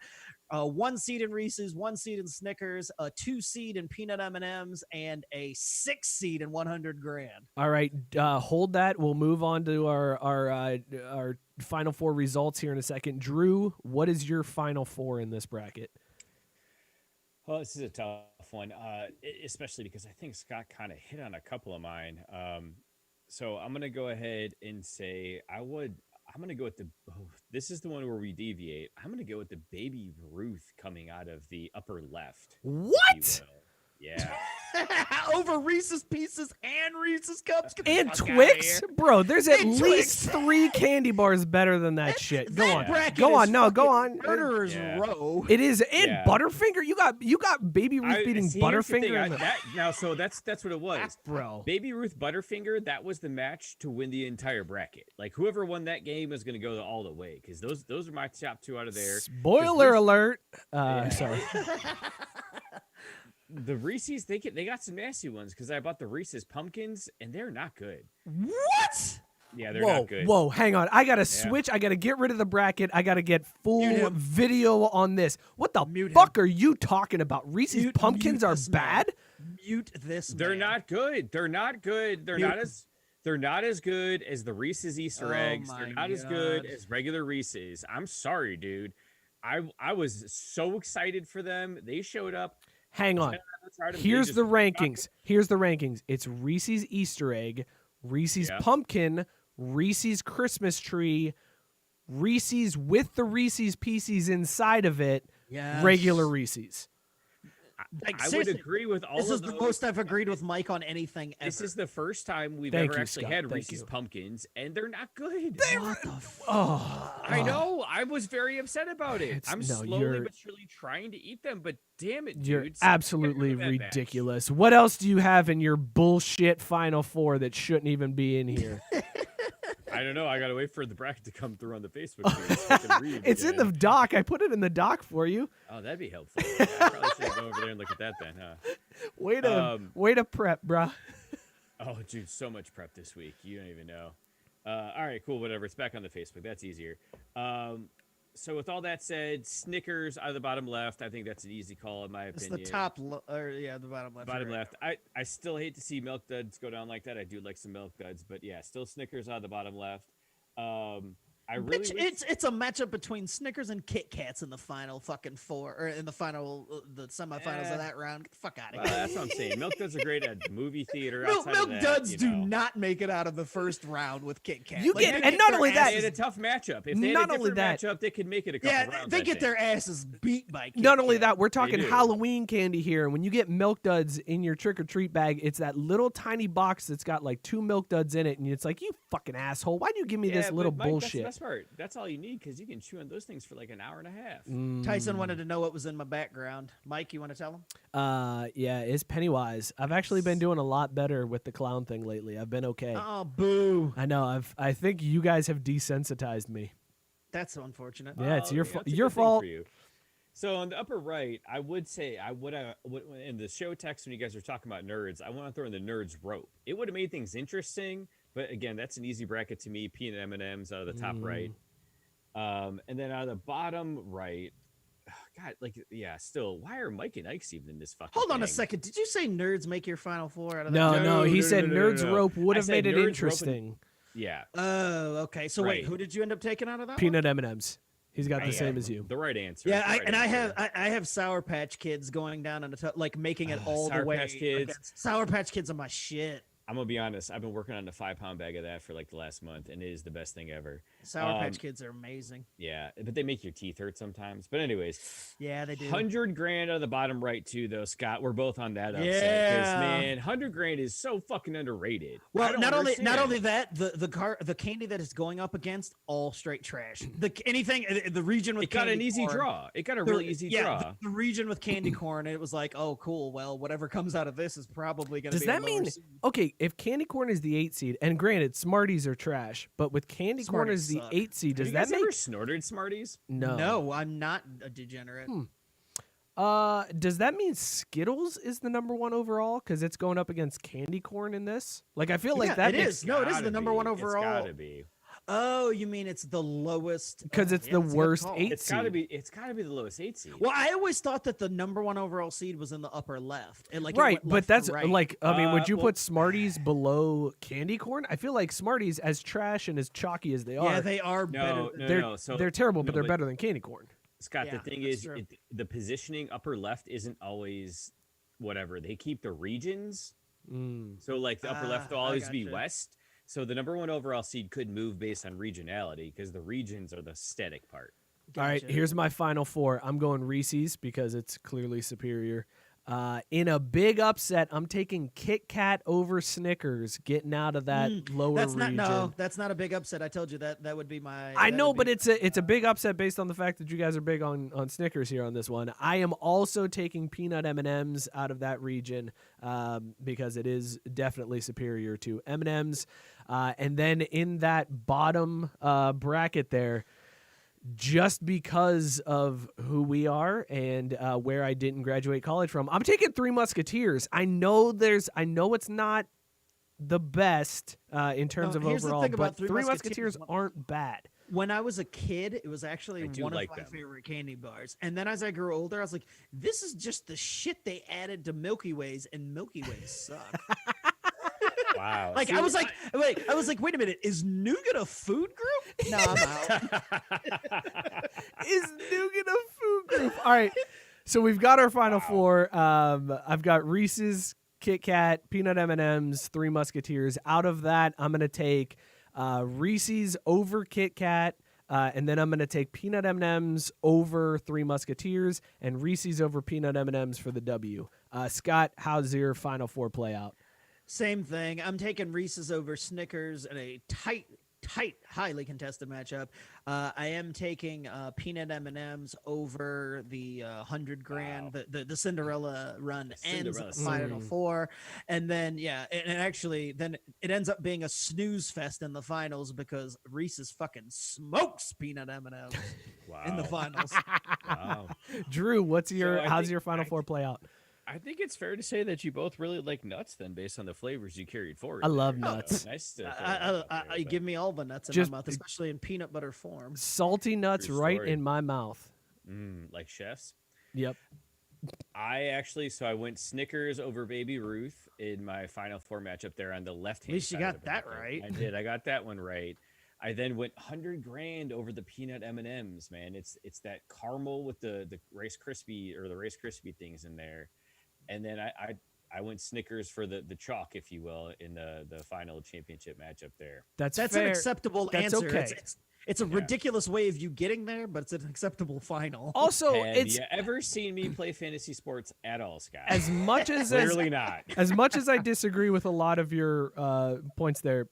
1 seed in Reese's, 1 seed in Snickers, a 2 seed in peanut M&Ms, and a 6 seed in 100 grand. All right, hold that. We'll move on to our final 4 results here in a second. Drew, what is your final 4 in this bracket? Well, this is a tough one, especially because I think Scott kind of hit on a couple of mine. So I'm gonna go ahead and say I'm gonna go with this is the one where we deviate. I'm gonna go with the Baby Ruth coming out of the upper left. if you What? will. Yeah. Over Reese's Pieces and Reese's Cups. Get the And fuck outta Twix? here. Bro, there's at And least Twix. 3 candy bars better than that shit. Go That on. bracket Go is on. No, go fucking on. Murderer's Yeah. Row. It is. And Yeah. Butterfinger? You got Baby Ruth beating see, here's the thing, Butterfinger in the... that's what it was. Bro. Baby Ruth Butterfinger, that was the match to win the entire bracket. Like whoever won that game was going to go all the way because those are my top 2 out of there. Spoiler Reese- alert. Yeah. Sorry. The Reese's, they got some nasty ones because I bought the Reese's pumpkins and they're not good. What? Yeah, they're Whoa, not good. whoa, hang on. I got to switch. I got to get rid of the bracket. I got to get full Mute him. video on this. What the Mute fuck are you talking about? Reese's Mute- pumpkins mute are this man. bad? Mute this. They're man. not good. They're not good. They're Dude, not as They're not as good as the Reese's Easter eggs. my They're not as good God. as regular Reese's. I'm sorry, dude. I was so excited for them. They showed up. Hang on. Here's the rankings. Here's the rankings. It's Reese's Easter egg, Reese's pumpkin, Reese's Christmas tree, Reese's with the Reese's Pieces inside of it, regular Reese's. Like, I would agree with all of those. This is the most I've agreed with Mike on anything ever. This is the first time we've Thank ever you, actually Scott. had Thank Reese's you. pumpkins, and they're not good. I I know. I was very upset about it. It's- I'm no, slowly you're- but surely trying to eat them, but damn it, You're dude. absolutely Something about that batch. ridiculous. What else do you have in your bullshit Final Four that shouldn't even be in here? I don't know. I gotta wait for the bracket to come through on the Facebook page so I can read It's in again. the doc. I put it in the doc for you. Oh, that'd be helpful. Yeah, I probably should go over there and look at that then, huh? Way to prep, bruh. Oh, dude, so much prep this week. You don't even know. All right, cool, whatever. It's back on the Facebook. That's easier. So with all that said, Snickers out of the bottom left. I think that's an easy call in my It's opinion. the top, the bottom left. Bottom you're left. I still hate to see Milk Duds go down like that. I do like some Milk Duds, but yeah, still Snickers out of the bottom left. I really Which, wish- it's a matchup between Snickers and Kit Kats in the final fucking four, or in the final, the semifinals of that round. Get the fuck out of Well, here. that's what I'm saying. Milk Duds are great at movie theater. Milk, outside of Milk that, Duds you do know. not make it out of the first round with Kit Kat. You get- and not their only that- They had a tough matchup. If they Not had a only different that- matchup, they could make it a couple yeah, rounds. they I get think. their asses beat by Kit Not only Kat. that, we're talking do. Halloween candy here. And when you get Milk Duds in your trick or treat bag, it's that little tiny box that's got like 2 Milk Duds in it. And it's like, you fucking asshole. Why'd you give me this Yeah, little but Mike, bullshit? That's the best part. That's all you need because you can chew on those things for like an hour and a half. Tyson wanted to know what was in my background. Mike, you want to tell him? Yeah, it's Pennywise. I've actually been doing a lot better with the clown thing lately. I've been okay. Oh, boo. I know. I think you guys have desensitized me. That's unfortunate. Yeah, it's your that's a your good thing fault. for you. So on the upper right, I would say I would in the show text when you guys were talking about nerds, I want to throw in the nerds rope. It would have made things interesting, but again, that's an easy bracket to me. Peanut M&Ms out of the top right, and then out of the bottom right, God, still, why are Mike and Ike's even in this fucking? Hold on a thing? second. Did you say nerds make your final four out of No, that? no, he no, said no, no, Nerds no. Rope would I have said made it Nerds Rope and- interesting. Yeah, Oh, okay. So Right. wait, who did you end up taking out of that one? Peanut M&Ms. He's got the Yeah, same as you. the right answer. Yeah, the right I answer. have Sour Patch Kids going down in the like making it all Sour the way. Patch Kids. against- Sour Patch Kids are my shit. I'm gonna be honest. I've been working on a 5-pound bag of that for like the last month, and it is the best thing ever. Sour Patch Kids are amazing. Yeah, but they make your teeth hurt sometimes. But anyways, Yeah, they do. $100,000 out of the bottom right too, though. Scott, we're both on that upset. Yeah. 'Cause, man, $100,000 is so fucking underrated. I Well, don't not only understand. that, the candy that it's going up against, all straight trash. The region with It got an candy easy corn, draw. It got a the- really easy yeah, draw. The region with candy corn, it was like, oh, cool. Well, whatever comes out of this is probably going to Does be. that a lower mean seed. okay? If candy corn is the 8 seed, and granted, Smarties are trash, but with candy corn Smarties as the suck. 8 seed, Have does you that guys make ever snorted Smarties? no? No, I'm not a degenerate. Does that mean Skittles is the number 1 overall because it's going up against candy corn in this? Like, I feel like Yeah, that it makes is. No, it is Gotta the number be. one overall. It's gotta be. Oh, you mean it's the lowest? because Oh, it's yeah, the that's a good worst call. 8 It's seed. gotta be. It's gotta be the lowest 8 seed. Well, I always thought that the number 1 overall seed was in the upper left. It, like, it Right, went but left to that's right. like, I mean, would you well- put Smarties below candy corn? I feel like Smarties, as trash and as chalky as they Yeah, are, they are better. No, than- no, they're no. So they're terrible, but no, they're better than candy corn. Scott, Yeah, the thing that's is, true. the positioning upper left isn't always whatever. They keep the regions. So, like, the upper left will I always be gotcha. west. So, the number 1 overall seed could move based on regionality because the regions are the static part. All right, Gotcha. here's my final 4. I'm going Reese's because it's clearly superior. In a big upset, I'm taking Kit Kat over Snickers, getting out of that lower That's not region. no. That's not a big upset. I told you that would be my. I that know, would but be- it's a big upset based on the fact that you guys are big on Snickers here on this one. I am also taking peanut M&Ms out of that region because it is definitely superior to M&Ms. And then in that bottom bracket there, just because of who we are and where I didn't graduate college from, I'm taking Three Musketeers. I know it's not the best in terms No, of here's the overall, thing about but Three Three Musketeers, Musketeers aren't bad. when I was a kid, it was actually I do one like of my them. favorite candy bars. And then as I grew older, I was like, this is just the shit they added to Milky Ways, and Milky Ways suck. Wow. Like See, I was like, wait a minute, is nougat a food group? No, I'm out. Is nougat a food group? All right. So we've got our final four. I've got Reese's, Kit Kat, Peanut M&Ms, Three Musketeers. Out of that, I'm going to take Reese's over Kit Kat, and then I'm going to take Peanut M&Ms over Three Musketeers, and Reese's over Peanut M&Ms for the W. Scott, how's your final four play out? Same thing. I'm taking Reese's over Snickers in a tight, highly contested matchup. I am taking Peanut M&Ms over the 100 grand. Wow. The Cinderella run ends at the Cinderella final four, and then and actually then it ends up being a snooze fest in the finals because Reese's fucking smokes Peanut M&Ms wow. in the finals. Wow. Drew, how's think your final four play out? I think it's fair to say that you both really like nuts then based on the flavors you carried forward. I love there. nuts. So nice to throw that out there, You but give me all the nuts in Just- my mouth, especially in peanut butter form. Salty nuts True right story. in my mouth. like chefs. Yep. I went Snickers over Baby Ruth in my final four matchup there on the left hand. At least you got that right. I did. I got that one right. I then went 100 grand over the peanut M&Ms, man. It's that caramel with the Rice Krispie or the Rice Krispie things in there. And then I went Snickers for the chalk, if you will, in the final championship matchup there. That's That's fair. an acceptable That's answer. okay. It's a ridiculous way of you getting there, but it's an acceptable final. Also, Have it's you ever seen me play fantasy sports at all, Scott? as much as Clearly not. as much as I disagree with a lot of your points there.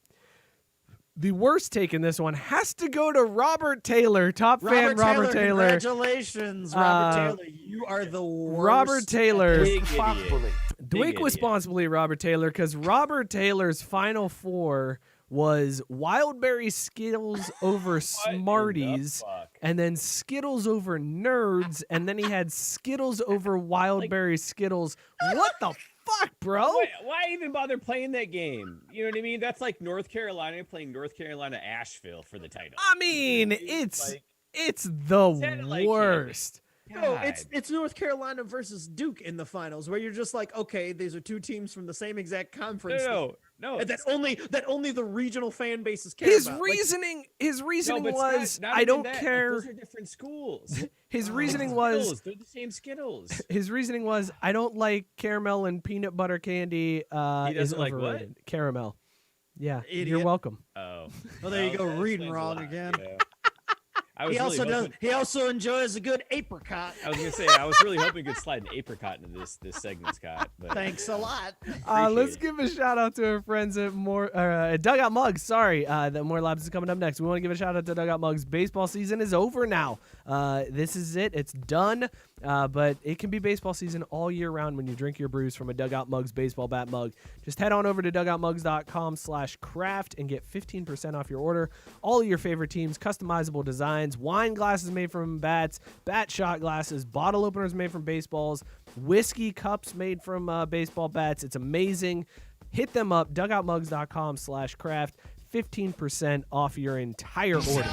The worst take in this one has to go to Robert Taylor, top fan Robert Taylor. Congratulations, Robert Taylor. You are the worst. Robert Taylor. Big Responsibly. idiot. Drink responsibly, Robert Taylor, because Robert Taylor's final four was Wildberry Skittles over What in the Smarties, fuck? and then Skittles over Nerds, and then he had Skittles over Wildberry Skittles. What the fuck, bro? Why even bother playing that game? You know what I mean? That's like North Carolina playing North Carolina Asheville for the title. I mean, Like, it's Said the it like worst. No, God. it's North Carolina versus Duke in the finals, where you're just like, okay, these are two teams from the same exact conference. No. That only the regional fan bases care His about. reasoning but was, Scott, not I even don't that. Like, care. those are different schools. His reasoning Skittles, was, they're the same Skittles. his reasoning was, I don't like caramel and peanut butter candy. Is doesn't like what? overrated. Caramel. Yeah, you're Idiot. welcome. Oh, Well, there you go, that reading explains a wrong lot, again. yeah. I was He really also does. hoping- He also enjoys a good apricot. I was gonna say I was really hoping we could slide an apricot into this segment, Scott. But Thanks a lot. Let's Appreciate it. give a shout out to our friends at Dugout Mugs. Sorry, that More Labs is coming up next. We want to give a shout out to Dugout Mugs. Baseball season is over now. This is it. It's done. But it can be baseball season all year round when you drink your brews from a Dugout Mugs baseball bat mug. Just head on over to dugoutmugs.com/craft and get 15% off your order. All of your favorite teams, customizable designs, wine glasses made from bats, bat shot glasses, bottle openers made from baseballs, whiskey cups made from baseball bats. It's amazing. Hit them up, dugoutmugs.com/craft. 15% off your entire order.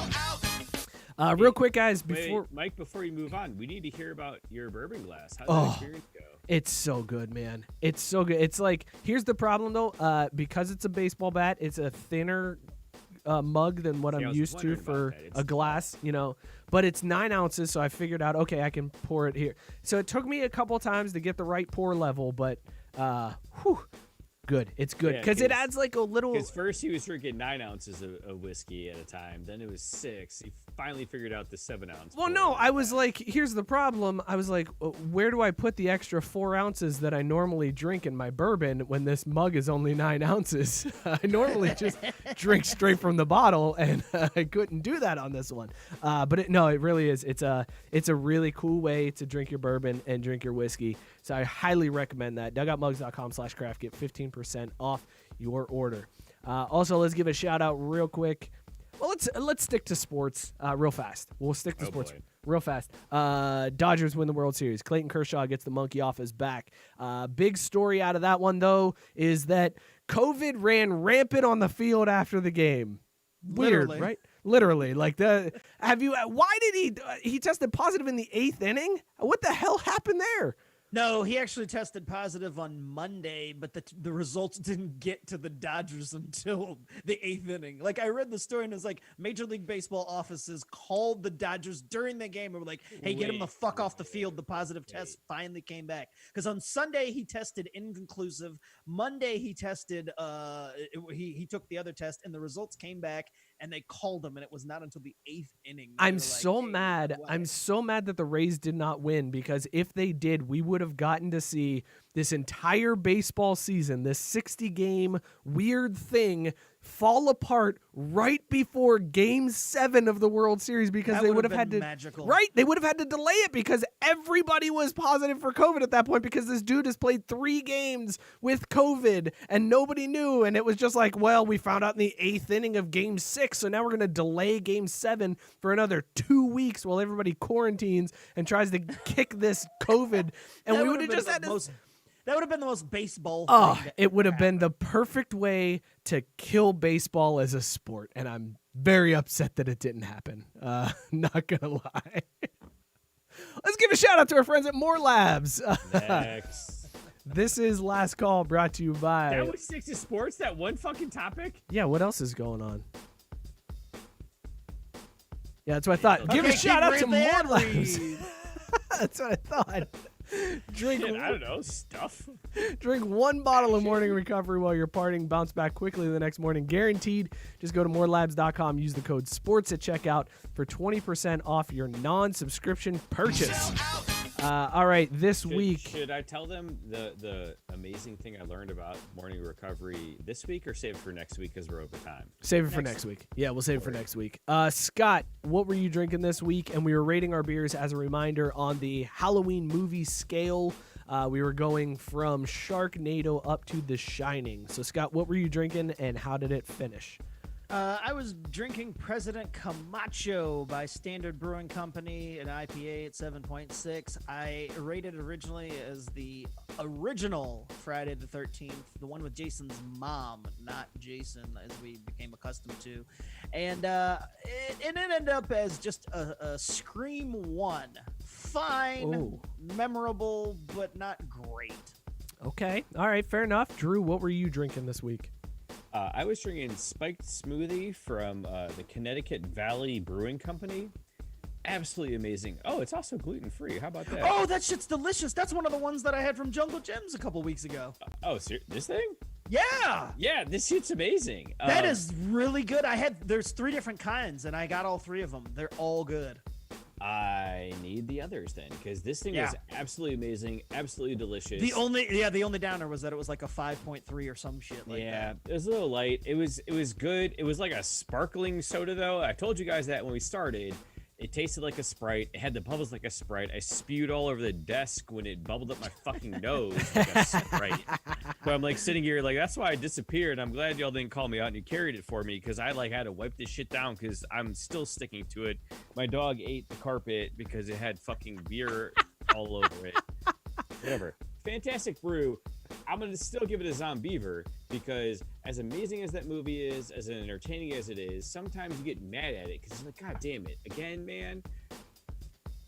Real quick, guys, before Mike, before you move on, we need to hear about your bourbon glass. How did Oh. that experience go? It's so good, man. It's so good. It's like, here's the problem though. Because it's a baseball bat, it's a thinner mug than what See, I I'm was used to wondering for about that. It's a glass, but it's 9 ounces. So I figured out, okay, I can pour it here. So it took me a couple times to get the right pour level, but good. It's good Yeah, because it 'cause- adds like a little. Because first he was drinking 9 ounces of whiskey at a time. Then it was 6. He finally figured out the 7-ounce. Well, pour. no, I was like, here's the problem. I was like, where do I put the extra 4 ounces that I normally drink in my bourbon when this mug is only 9 ounces? I normally just drink straight from the bottle, and I couldn't do that on this one. But it really is. It's a really cool way to drink your bourbon and drink your whiskey. So I highly recommend that. Dugoutmugs.com/craft. Get 15% off your order. Also, let's give a shout out real quick. Well, let's stick to sports real fast. We'll stick to sports boy. real fast. Dodgers win the World Series. Clayton Kershaw gets the monkey off his back. Big story out of that one, though, is that COVID ran rampant on the field after the game. Weird, Literally. right? Literally. Why did he tested positive in the 8th inning? What the hell happened there? No, he actually tested positive on Monday, but the results didn't get to the Dodgers until the 8th inning. Like, I read the story and it was like Major League Baseball offices called the Dodgers during the game and were like, hey, get him the fuck off the field. The positive test finally came back. Because on Sunday he tested inconclusive. Monday he tested, he took the other test and the results came back and they called him, and it was not until the 8th inning. I'm so mad. I'm so mad that the Rays did not win, because if they did, we would have gotten to see this entire baseball season, this 60-game weird thing, fall apart right before Game 7 of the World Series, because they would have had to magical. Right, they would have had to delay it because everybody was positive for COVID at that point, because this dude has played 3 games with COVID and nobody knew, and it was just like, well, we found out in the 8th inning of Game 6, so now we're going to delay Game 7 for another 2 weeks while everybody quarantines and tries to kick this COVID, and we would have just had to... That would have been the most baseball thing. It would have been the perfect way to kill baseball as a sport, and I'm very upset that it didn't happen. Not gonna lie. Let's give a shout out to our friends at More Labs. Next. This is Last Call, brought to you by... That was 6 to sports, that one fucking topic? Yeah, what else is going on? Yeah, that's what I thought. Give a Okay, shout out keep to More reading the Labs. read. That's what I thought. Drink, Shit, I don't know, stuff. drink 1 bottle of morning recovery while you're partying. Bounce back quickly the next morning. Guaranteed. Just go to morelabs.com. Use the code SPORTS at checkout for 20% off your non-subscription purchase. All right, this week. Should I tell them the amazing thing I learned about morning recovery this week, or save it for next week because we're over time? Save it for next week. Yeah, we'll save it for next week. Scott, what were you drinking this week? And we were rating our beers as a reminder on the Halloween movie scale. We were going from Sharknado up to The Shining. So, Scott, what were you drinking and how did it finish? I was drinking President Camacho by Standard Brewing Company, an IPA at 7.6. I rated originally as the original Friday the 13th, the one with Jason's mom, not Jason, as we became accustomed to. And it ended up as just a Scream 1. Fine, Ooh. memorable, but not great. Okay. All right, fair enough. Drew, what were you drinking this week? I was drinking Spiked Smoothie from the Connecticut Valley Brewing Company. Absolutely amazing. Oh, it's also gluten-free. How about that? Oh, that shit's delicious. That's one of the ones that I had from Jungle Gems a couple weeks ago. This thing? Yeah. Yeah, this shit's amazing. That is really good. There's 3 different kinds, and I got all 3 of them. They're all good. I need the others then, because this thing was absolutely amazing, absolutely delicious. The only downer was that it was like a 5.3 or some shit like that. Yeah, it was a little light. It was good. It was like a sparkling soda though. I told you guys that when we started. It tasted like a Sprite. It had the bubbles like a Sprite. I spewed all over the desk when it bubbled up my fucking nose like a Sprite. So I'm like sitting here like, that's why I disappeared. I'm glad y'all didn't call me out and you carried it for me, because I like had to wipe this shit down because I'm still sticking to it. My dog ate the carpet because it had fucking beer all over it. Whatever. Fantastic brew. I'm going to still give it a Zombeaver, because as amazing as that movie is, as entertaining as it is, sometimes you get mad at it because it's like, God damn it. Again, man.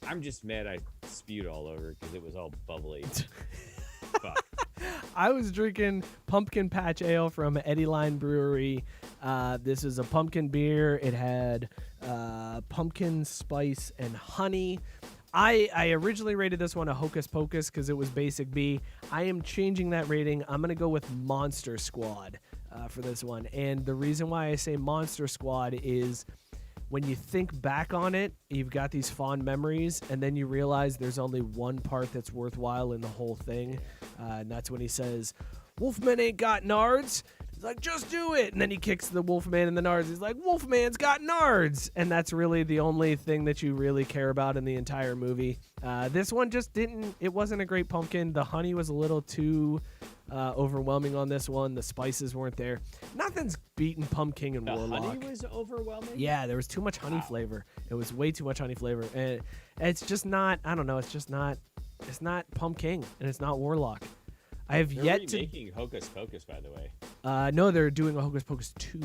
I'm just mad I spewed all over because it was all bubbly. Fuck. I was drinking Pumpkin Patch Ale from Eddyline Brewery. This is a pumpkin beer. It had pumpkin spice and honey. I originally rated this one a Hocus Pocus because it was basic B. I am changing that rating. I'm going to go with Monster Squad for this one. And the reason why I say Monster Squad is when you think back on it, you've got these fond memories, and then you realize there's only one part that's worthwhile in the whole thing. And that's when he says, Wolfman ain't got nards. He's like, just do it. And then he kicks the Wolfman in the nards. He's like, Wolfman's got nards. And that's really the only thing that you really care about in the entire movie. This one just it wasn't a great pumpkin. The honey was a little too overwhelming on this one. The spices weren't there. Nothing's beating Pumpkin and Warlock. The honey was overwhelming? Yeah, there was too much honey flavor. It was way too much honey flavor. And it's just not, I don't know, it's not Pumpkin and it's not Warlock. I have yet to making Hocus Pocus, by the way. No, they're doing a Hocus Pocus 2.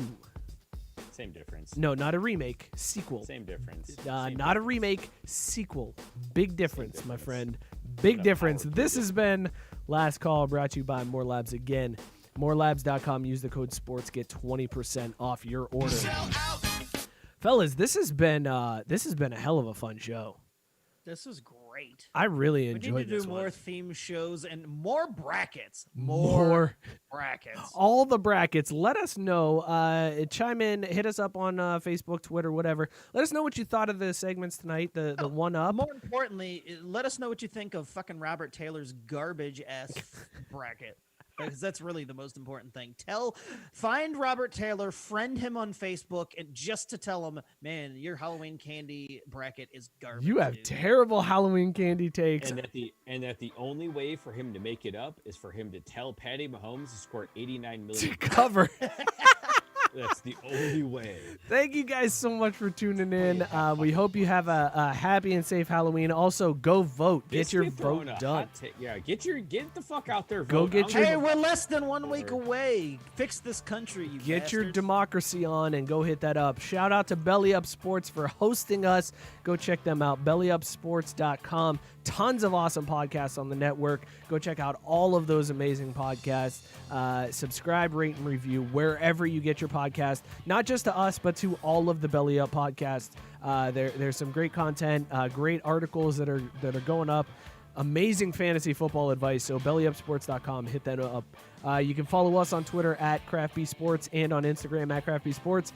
Same difference. No, not a remake. Sequel. Same difference. Not a remake. Sequel. Big difference, my friend. Big Enough difference. power to This it. has been Last Call, brought to you by More Labs again. MoreLabs.com. Use the code SPORTS. Get 20% off your order. Fellas, this has been a hell of a fun show. This was great. I really We enjoyed need to this do one. more theme shows and more brackets. More. Brackets. All the brackets. Let us know. Chime in. Hit us up on Facebook, Twitter, whatever. Let us know what you thought of the segments tonight. The one up. More importantly, let us know what you think of fucking Robert Taylor's garbage-ass bracket. Because that's really the most important thing. Find Robert Taylor, friend him on Facebook, and just to tell him, man, your Halloween candy bracket is garbage. You have dude." terrible Halloween candy takes. And that the only way for him to make it up is for him to tell Patty Mahomes to score 89 To million. cover. That's the only way. Thank you guys so much for tuning in. We hope you have a happy and safe Halloween. Also, go vote. Get your vote done. Get the fuck out there. Go vote. get I'm your- Hey, gonna- we're less than 1 week away. Fix this country, you Get your bastards. democracy on and go hit that up. Shout out to Belly Up Sports for hosting us. Go check them out. BellyUpSports.com. Tons of awesome podcasts on the network. Go check out all of those amazing podcasts. Subscribe, rate, and review wherever you get your podcast. Not just to us, but to all of the Belly Up podcasts. There's some great content, great articles that are going up. Amazing fantasy football advice. So BellyUpSports.com. Hit that up. You can follow us on Twitter at CraftBeeSports and on Instagram at CraftBeeSports.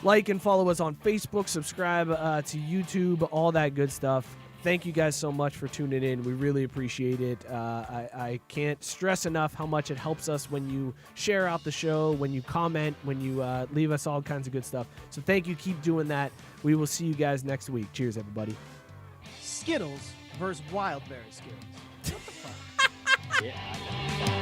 Like and follow us on Facebook. Subscribe to YouTube. All that good stuff. Thank you guys so much for tuning in. We really appreciate it. I can't stress enough how much it helps us when you share out the show, when you comment, when you leave us all kinds of good stuff. So thank you. Keep doing that. We will see you guys next week. Cheers, everybody. Skittles versus Wildberry Skittles. What the fuck? Yeah.